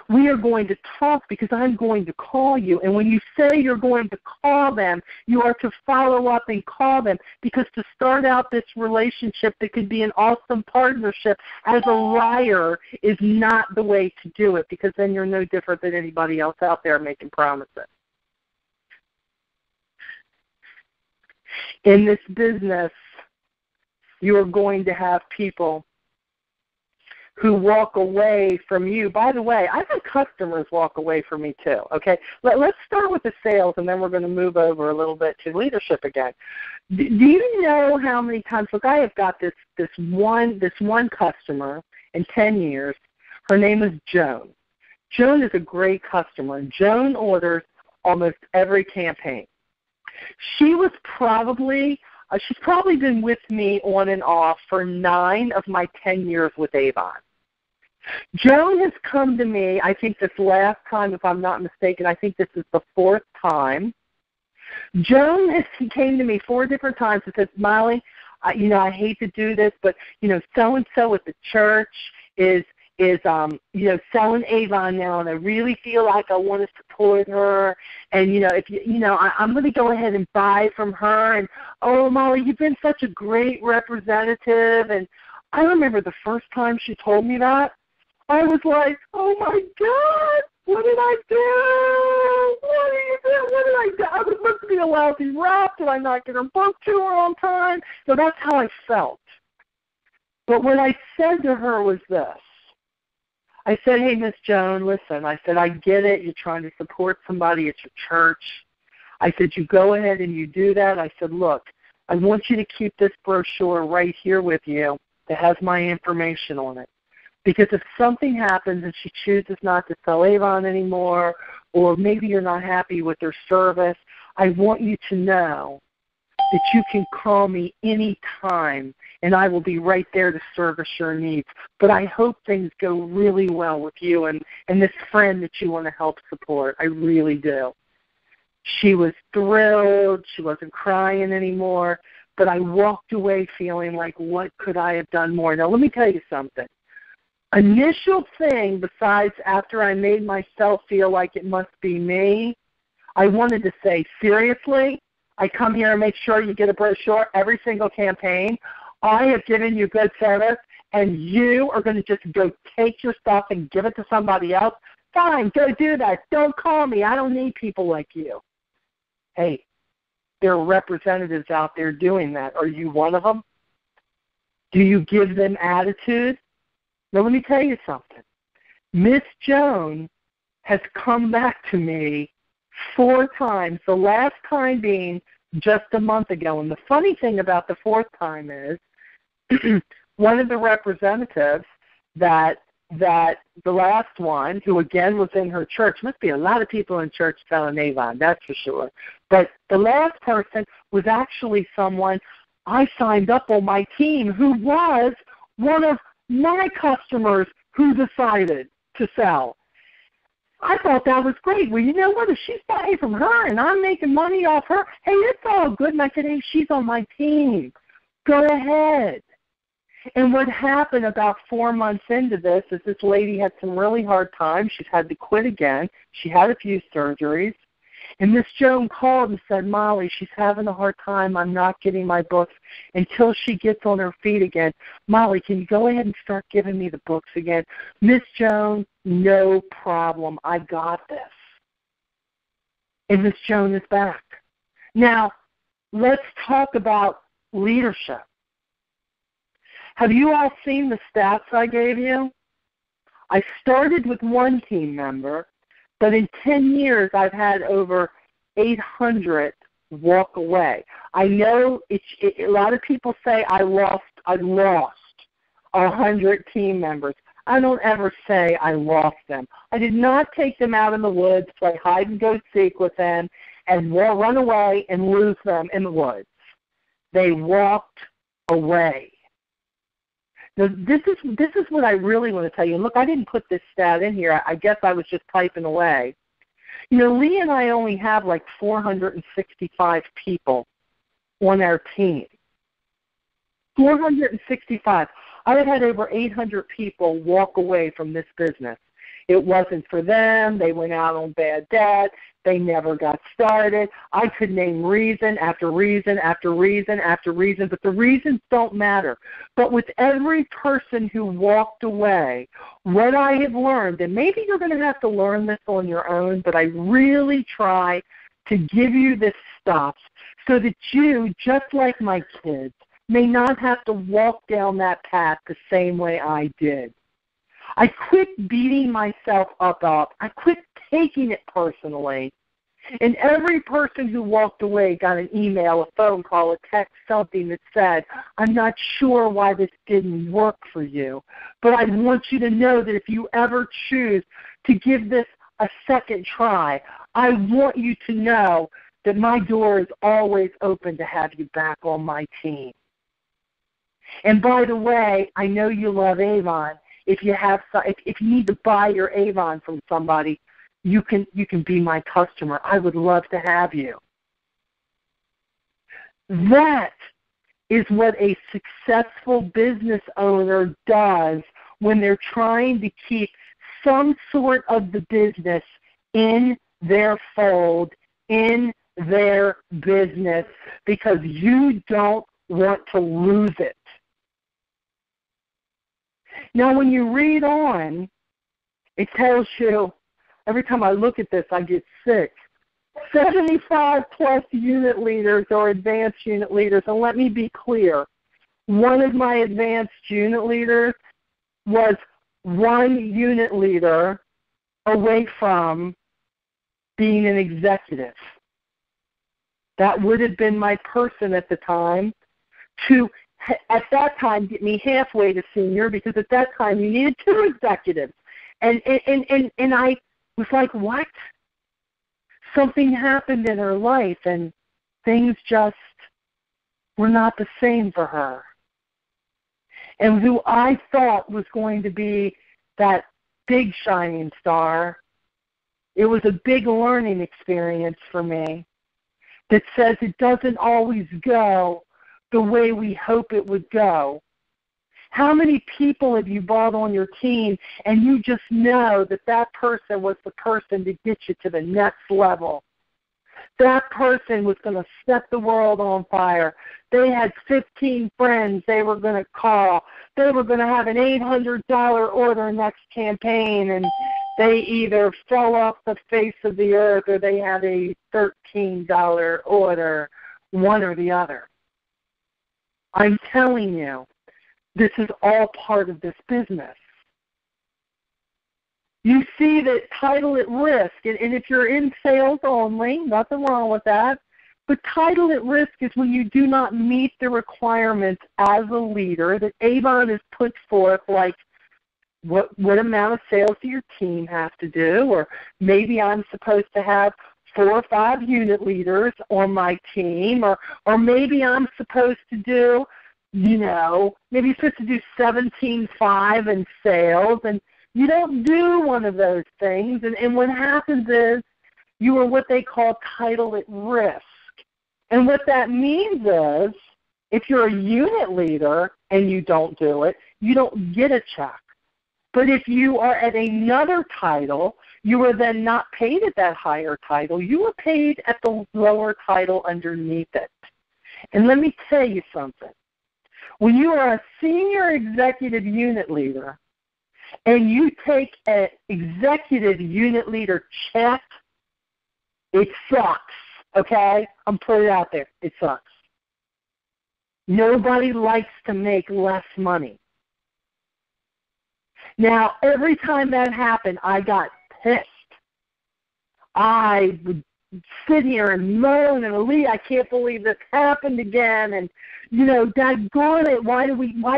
We are going to talk because I'm going to call you. And when you say you're going to call them, you are to follow up and call them, because to start out this relationship that could be an awesome partnership as a liar is not the way to do it, because then you're no different than anybody else out there making promises. In this business, you are going to have people who walk away from you. By the way, I've had customers walk away from me too, okay? Let's start with the sales, and then we're going to move over a little bit to leadership again. Do you know how many times, look, I have got this one customer in 10 years. Her name is Joan. Joan is a great customer. Joan orders almost every campaign. She's probably been with me on and off for 9 of my 10 years with Avon. Joan has come to me, I think this last time, if I'm not mistaken, I think this is the 4th time. Joan came to me 4 different times and said, Molly, I hate to do this, but, so-and-so at the church is selling Avon now, and I really feel like I want to support her, and, I'm going to go ahead and buy from her, and, oh, Molly, you've been such a great representative. And I remember the first time she told me that, I was like, oh, my God, what did I do? What did you do? What did I do? I was supposed to be a lousy rep. Did I not get her book to her on time? So that's how I felt. But what I said to her was this. I said, hey, Miss Joan, listen, I said, I get it. You're trying to support somebody at your church. I said, you go ahead and you do that. I said, look, I want you to keep this brochure right here with you that has my information on it. Because if something happens and she chooses not to sell Avon anymore, or maybe you're not happy with her service, I want you to know that you can call me any time, and I will be right there to service your needs. But I hope things go really well with you and this friend that you want to help support. I really do. She was thrilled. She wasn't crying anymore. But I walked away feeling like, what could I have done more? Now, let me tell you something. Initial thing, besides after I made myself feel like it must be me, I wanted to say, seriously, I come here and make sure you get a brochure every single campaign. I have given you good service, and you are going to just go take your stuff and give it to somebody else? Fine, go do that. Don't call me. I don't need people like you. Hey, there are representatives out there doing that. Are you one of them? Do you give them attitude? Now, let me tell you something. Miss Joan has come back to me 4 times, the last time being just a month ago. And the funny thing about the 4th time is one of the representatives that the last one, who again was in her church, must be a lot of people in church selling Avon, that's for sure. But the last person was actually someone I signed up on my team who was one of my customers who decided to sell. I thought that was great. Well, you know what? If she's buying from her and I'm making money off her, hey, it's all good. And I said, hey, she's on my team. Go ahead. And what happened about 4 months into this is this lady had some really hard times. She's had to quit again. She had a few surgeries. And Miss Joan called and said, Molly, she's having a hard time. I'm not getting my books until she gets on her feet again. Molly, can you go ahead and start giving me the books again? Miss Joan, no problem. I got this. And Miss Joan is back. Now, let's talk about leadership. Have you all seen the stats I gave you? I started with 1 team member, but in 10 years, I've had over 800 walk away. I know a lot of people say I lost 100 team members. I don't ever say I lost them. I did not take them out in the woods, play hide and go seek with them, and run away and lose them in the woods. They walked away. Now, this is what I really want to tell you. And look, I didn't put this stat in here. I guess I was just typing away. You know, Lee and I only have like 465 people on our team. 465. I have had over 800 people walk away from this business. It wasn't for them. They went out on bad debt. They never got started. I could name reason after reason after reason after reason, but the reasons don't matter. But with every person who walked away, what I have learned, and maybe you're going to have to learn this on your own, but I really try to give you this stuff so that you, just like my kids, may not have to walk down that path the same way I did. I quit beating myself up. I quit taking it personally. And every person who walked away got an email, a phone call, a text, something that said, I'm not sure why this didn't work for you, but I want you to know that if you ever choose to give this a second try, I want you to know that my door is always open to have you back on my team. And by the way, I know you love Avon. If you need to buy your Avon from somebody, you can be my customer. I would love to have you. That is what a successful business owner does when they're trying to keep some sort of the business in their fold, in their business, because you don't want to lose it. Now, when you read on, it tells you, every time I look at this, I get sick. 75-plus unit leaders or advanced unit leaders. And let me be clear. One of my advanced unit leaders was one unit leader away from being an executive. That would have been my person at the time to, at that time, get me halfway to senior, because at that time you needed 2 executives. And I was like, what? Something happened in her life, and things just were not the same for her. And who I thought was going to be that big shining star, it was a big learning experience for me that says it doesn't always go the way we hope it would go. How many people have you brought on your team and you just know that that person was the person to get you to the next level? That person was going to set the world on fire. They had 15 friends they were going to call. They were going to have an $800 order next campaign, and they either fell off the face of the earth or they had a $13 order, one or the other. I'm telling you, this is all part of this business. You see that title at risk, and if you're in sales only, nothing wrong with that, but title at risk is when you do not meet the requirements as a leader that Avon has put forth, like what amount of sales do your team have to do, or maybe I'm supposed to have 4 or 5 unit leaders on my team, or maybe I'm supposed to do, maybe you're supposed to do 17.5 in sales, and you don't do one of those things, and what happens is you are what they call title at risk. And what that means is if you're a unit leader and you don't do it, you don't get a check. But if you are at another title, you are then not paid at that higher title. You are paid at the lower title underneath it. And let me tell you something. When you are a senior executive unit leader and you take an executive unit leader check, it sucks, okay? I'm putting it out there. It sucks. Nobody likes to make less money. Now, every time that happened, I got pissed. I would sit here and moan and Lee, I can't believe this happened again, and daggone it, why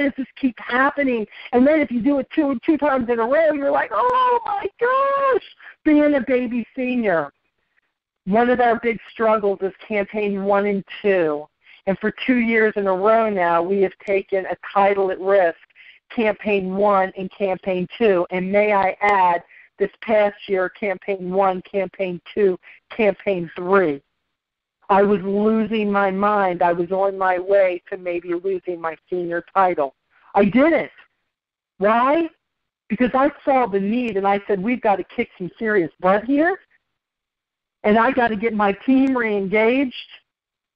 does this keep happening? And then if you do it two times in a row, you're like, oh my gosh, being a baby senior. One of our big struggles is campaign 1 and 2. And for 2 years in a row now, we have taken a title at risk, campaign 1 and campaign 2. And may I add, this past year, campaign 1, campaign 2, campaign 3. I was losing my mind. I was on my way to maybe losing my senior title. I didn't. Why? because I saw the need, and I said, we've got to kick some serious butt here, and I got to get my team re-engaged,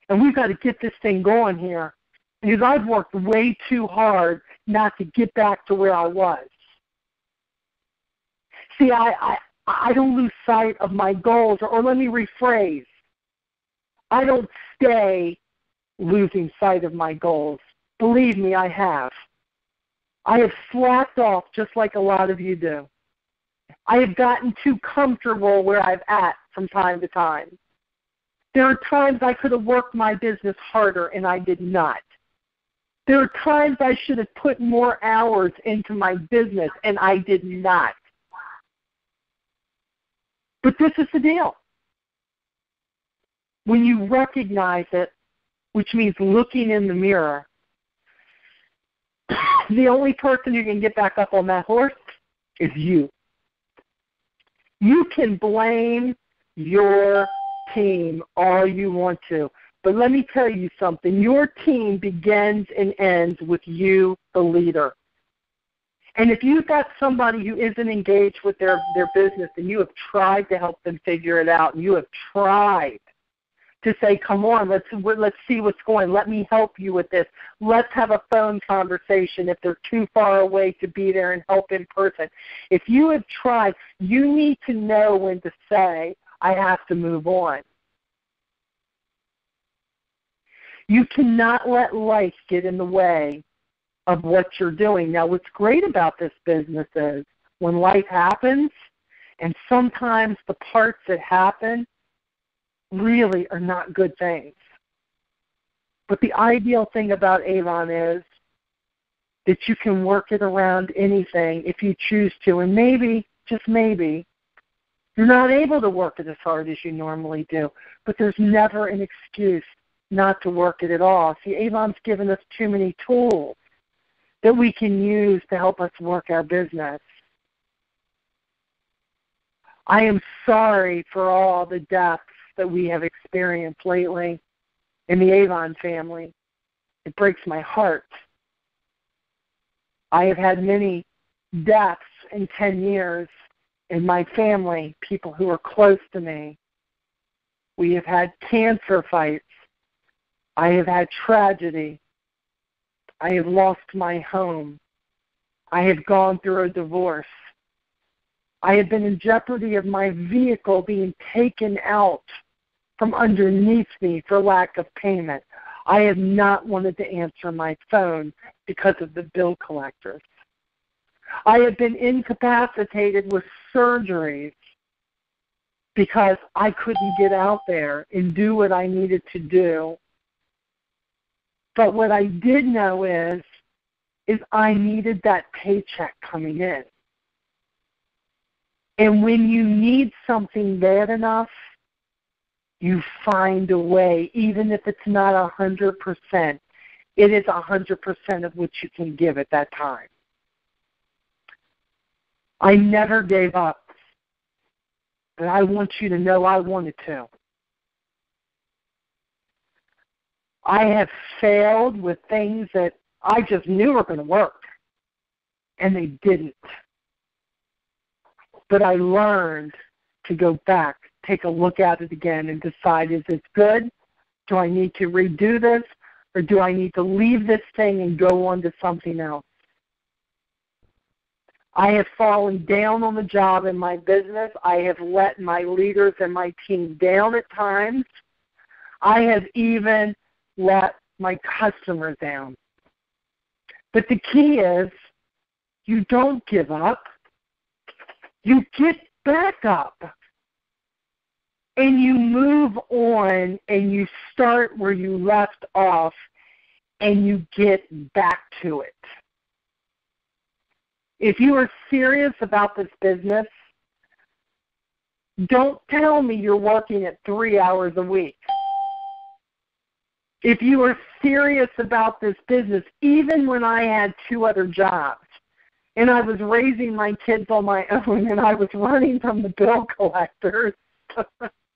and we've got to get this thing going here, because I've worked way too hard not to get back to where I was. See, I don't lose sight of my goals, or let me rephrase. I don't stay losing sight of my goals. Believe me, I have. I have slacked off just like a lot of you do. I have gotten too comfortable where I'm at from time to time. There are times I could have worked my business harder, and I did not. There are times I should have put more hours into my business, and I did not. But this is the deal. When you recognize it, which means looking in the mirror, the only person who can get back up on that horse is you. You can blame your team all you want to, but let me tell you something. Your team begins and ends with you, the leader. And if you've got somebody who isn't engaged with their business and you have tried to help them figure it out, and you have tried to say, come on, let's see what's going. Let me help you with this. Let's have a phone conversation if they're too far away to be there and help in person. If you have tried, you need to know when to say, I have to move on. You cannot let life get in the way of what you're doing. Now, what's great about this business is when life happens, and sometimes the parts that happen really are not good things. But the ideal thing about Avon is that you can work it around anything if you choose to. And maybe, just maybe, you're not able to work it as hard as you normally do. But there's never an excuse not to work it at all. See, Avon's given us too many tools that we can use to help us work our business. I am sorry for all the deaths that we have experienced lately in the Avon family. It breaks my heart. I have had many deaths in 10 years in my family, people who are close to me. We have had cancer fights. I have had tragedy. I have lost my home. I have gone through a divorce. I have been in jeopardy of my vehicle being taken out from underneath me for lack of payment. I have not wanted to answer my phone because of the bill collectors. I have been incapacitated with surgeries because I couldn't get out there and do what I needed to do. But what I did know is I needed that paycheck coming in. And when you need something bad enough, you find a way, even if it's not 100%. It is 100% of what you can give at that time. I never gave up, but I want you to know I wanted to. I have failed with things that I just knew were going to work, and they didn't. But I learned to go back, take a look at it again, and decide, is this good? Do I need to redo this? Or do I need to leave this thing and go on to something else? I have fallen down on the job in my business. I have let my leaders and my team down at times. I have even let my customers down. But the key is you don't give up. You get back up. And you move on and you start where you left off and you get back to it. If you are serious about this business, don't tell me you're working at 3 hours a week. If you are serious about this business, even when I had 2 other jobs, and I was raising my kids on my own, and I was running from the bill collectors,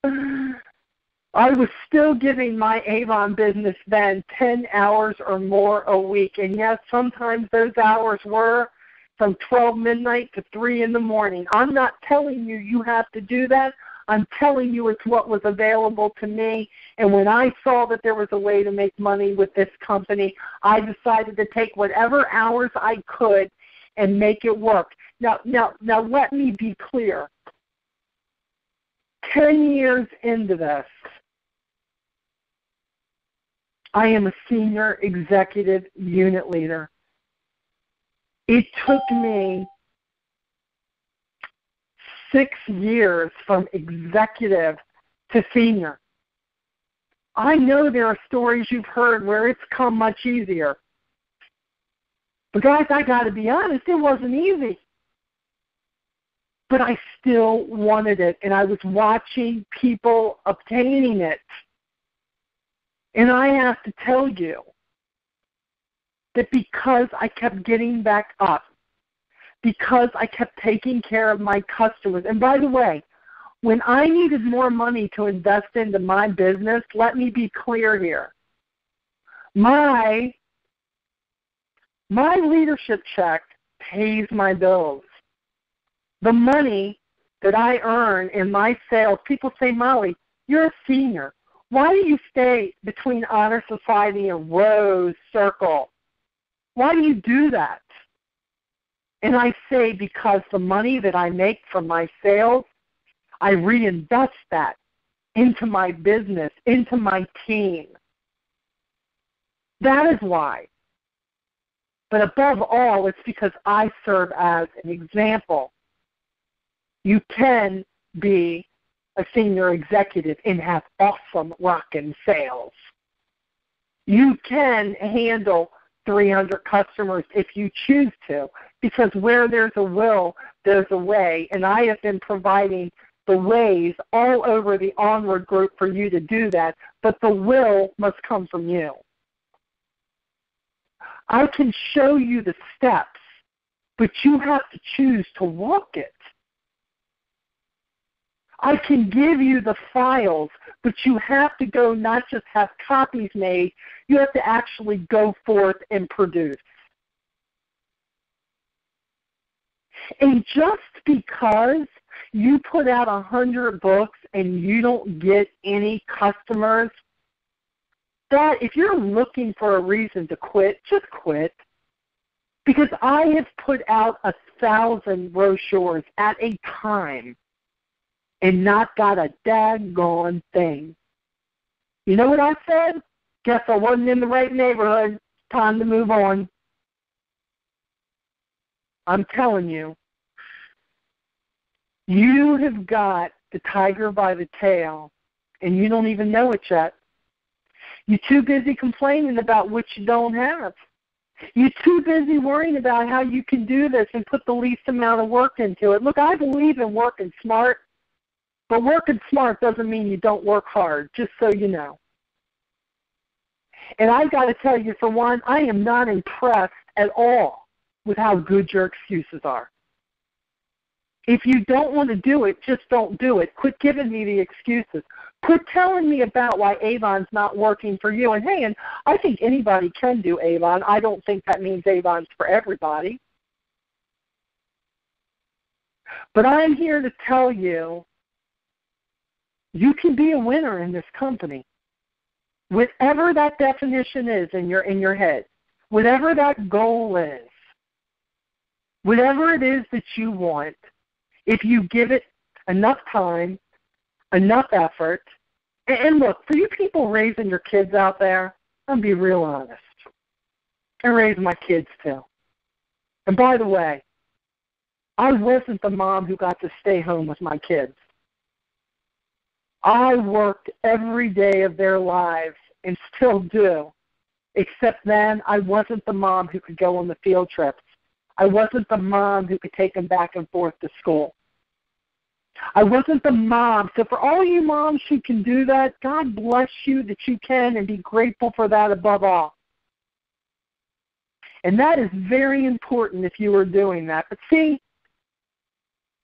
I was still giving my Avon business then 10 hours or more a week. And yes, sometimes those hours were from 12 midnight to 3 in the morning. I'm not telling you you have to do that. I'm telling you it's what was available to me. And when I saw that there was a way to make money with this company, I decided to take whatever hours I could and make it work. Now, let me be clear. 10 years into this, I am a senior executive unit leader. It took me 6 years from executive to senior. I know there are stories you've heard where it's come much easier. But guys, I got to be honest, it wasn't easy. But I still wanted it, and I was watching people obtaining it. And I have to tell you that because I kept getting back up, because I kept taking care of my customers, and by the way, when I needed more money to invest into my business, let me be clear here. My leadership check pays my bills. The money that I earn in my sales, people say, Molly, you're a senior. Why do you stay between Honor Society and Rose Circle? Why do you do that? And I say because the money that I make from my sales, I reinvest that into my business, into my team. That is why. But above all, it's because I serve as an example. You can be a senior executive and have awesome rockin' sales. You can handle 300 customers if you choose to, because where there's a will, there's a way, and I have been providing the ways all over the Onward group for you to do that, but the will must come from you. I can show you the steps, but you have to choose to walk it. I can give you the files, but you have to go not just have copies made, you have to actually go forth and produce. And just because you put out 100 books and you don't get any customers, that if you're looking for a reason to quit, just quit. Because I have put out 1,000 brochures at a time and not got a daggone thing. You know what I said? Guess I wasn't in the right neighborhood. Time to move on. I'm telling you, you have got the tiger by the tail, and you don't even know it yet. You're too busy complaining about what you don't have. You're too busy worrying about how you can do this and put the least amount of work into it. Look, I believe in working smart, but working smart doesn't mean you don't work hard, just so you know. And I've got to tell you, for one, I am not impressed at all with how good your excuses are. If you don't want to do it, just don't do it. Quit giving me the excuses. Quit telling me about why Avon's not working for you. And hey, and I think anybody can do Avon. I don't think that means Avon's for everybody. But I'm here to tell you, you can be a winner in this company. Whatever that definition is in your head, whatever that goal is, whatever it is that you want, if you give it enough time, enough effort, and look, for you people raising your kids out there, I'll be real honest. I raised my kids too. And by the way, I wasn't the mom who got to stay home with my kids. I worked every day of their lives and still do, except then I wasn't the mom who could go on the field trips. I wasn't the mom who could take them back and forth to school. I wasn't the mom. So for all you moms who can do that, God bless you that you can, and be grateful for that above all. And that is very important if you are doing that. But see,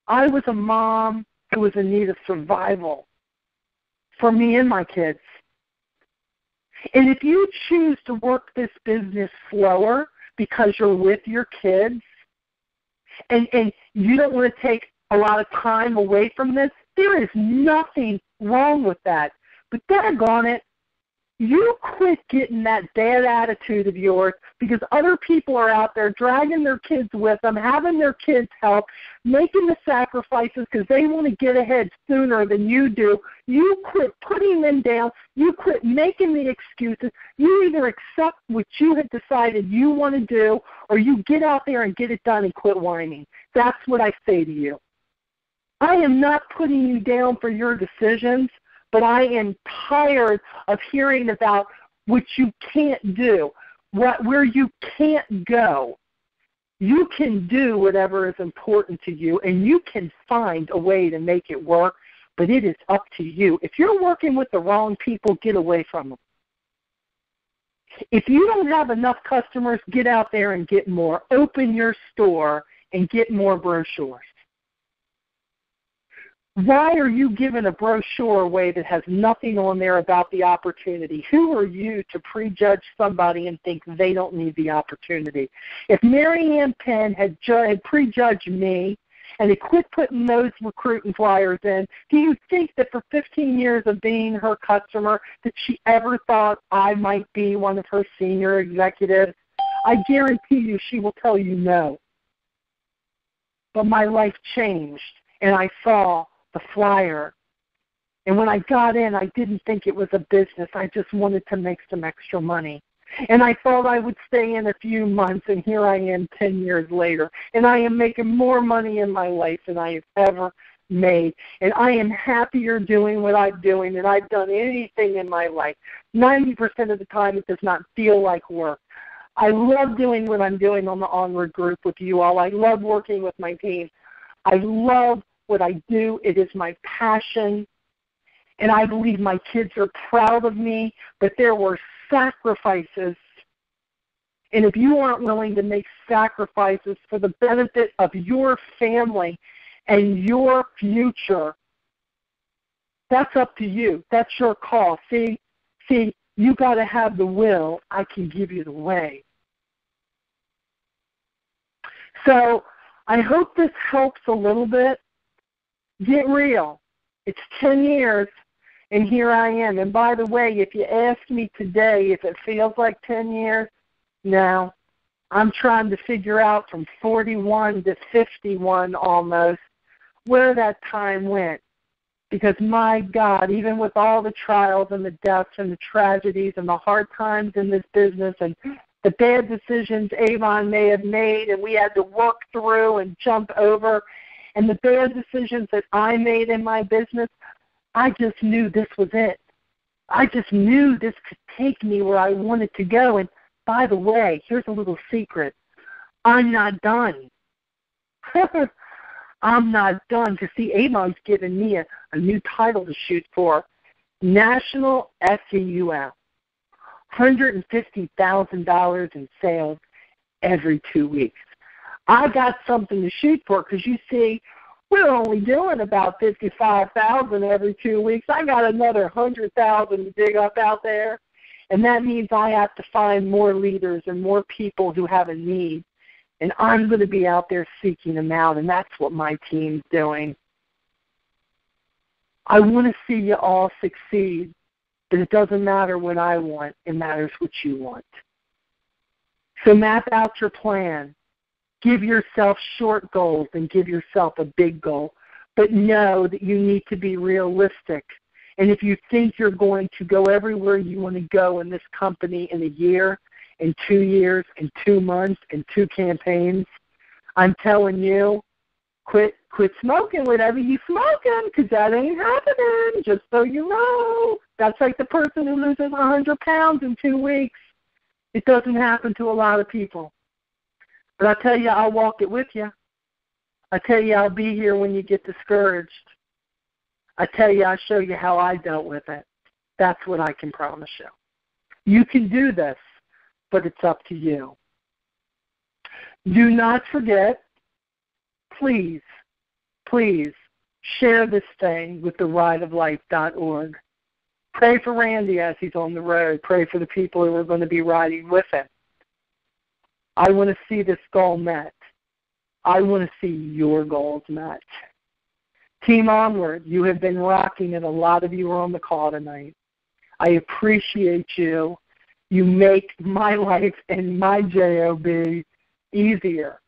I was a mom who was in need of survival for me and my kids. And if you choose to work this business slower because you're with your kids, and you don't want to take a lot of time away from this, there is nothing wrong with that. But daggone it, you quit getting that bad attitude of yours because other people are out there dragging their kids with them, having their kids help, making the sacrifices because they want to get ahead sooner than you do. You quit putting them down. You quit making the excuses. You either accept what you had decided you want to do or you get out there and get it done and quit whining. That's what I say to you. I am not putting you down for your decisions, but I am tired of hearing about what you can't do, where you can't go. You can do whatever is important to you, and you can find a way to make it work, but it is up to you. If you're working with the wrong people, get away from them. If you don't have enough customers, get out there and get more. Open your store and get more brochures. Why are you giving a brochure away that has nothing on there about the opportunity? Who are you to prejudge somebody and think they don't need the opportunity? If Mary Ann Penn had prejudged me and had quit putting those recruiting flyers in, do you think that for 15 years of being her customer that she ever thought I might be one of her senior executives? I guarantee you she will tell you no. But my life changed, and I saw the flyer. And when I got in, I didn't think it was a business. I just wanted to make some extra money. And I thought I would stay in a few months, and here I am 10 years later. And I am making more money in my life than I have ever made. And I am happier doing what I'm doing than I've done anything in my life. 90% of the time it does not feel like work. I love doing what I'm doing on the Onward group with you all. I love working with my team. I love what I do. It is my passion, and I believe my kids are proud of me, but there were sacrifices, and if you aren't willing to make sacrifices for the benefit of your family and your future, that's up to you. That's your call. See, you got to have the will. I can give you the way. So I hope this helps a little bit. Get real. It's 10 years, and here I am. And by the way, if you ask me today if it feels like 10 years, no. I'm trying to figure out from 41 to 51 almost where that time went. Because, my God, even with all the trials and the deaths and the tragedies and the hard times in this business and the bad decisions Avon may have made and we had to work through and jump over, and the bad decisions that I made in my business, I just knew this was it. I just knew this could take me where I wanted to go. And by the way, here's a little secret. I'm not done. I'm not done. To see, Avon's given me a new title to shoot for, National SEUF, $150,000 in sales every 2 weeks. I got something to shoot for because, you see, we're only doing about $55,000 every 2 weeks. I got another $100,000 to dig up out there, and that means I have to find more leaders and more people who have a need, and I'm going to be out there seeking them out, and that's what my team's doing. I want to see you all succeed, but it doesn't matter what I want. It matters what you want. So map out your plan. Give yourself short goals and give yourself a big goal. But know that you need to be realistic. And if you think you're going to go everywhere you want to go in this company in a year, in 2 years, in 2 months, in 2 campaigns, I'm telling you, quit smoking whatever you smoking, because that ain't happening, just so you know. That's like the person who loses 100 pounds in 2 weeks. It doesn't happen to a lot of people. But I tell you, I'll walk it with you. I tell you, I'll be here when you get discouraged. I tell you, I'll show you how I dealt with it. That's what I can promise you. You can do this, but it's up to you. Do not forget, please share this thing with therideoflife.org. Pray for Randy as he's on the road. Pray for the people who are going to be riding with him. I want to see this goal met. I want to see your goals met. Team Onward, you have been rocking it. A lot of you are on the call tonight. I appreciate you. You make my life and my job easier.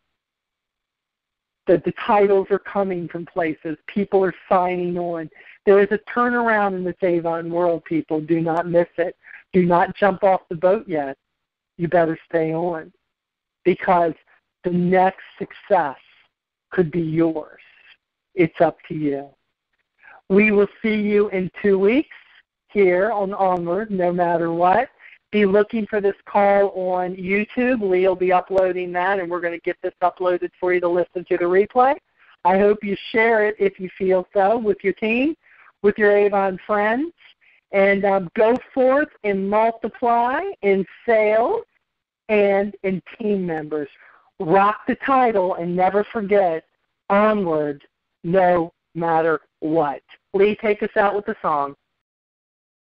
That the titles are coming from places. People are signing on. There is a turnaround in this Avon world, people. Do not miss it. Do not jump off the boat yet. You better stay on, because the next success could be yours. It's up to you. We will see you in 2 weeks here on Onward, no matter what. Be looking for this call on YouTube. Lee will be uploading that, and we're going to get this uploaded for you to listen to the replay. I hope you share it, if you feel so, with your team, with your Avon friends, and go forth and multiply in sales and in team members. Rock the title and never forget, onward, no matter what. Lee, take us out with the song.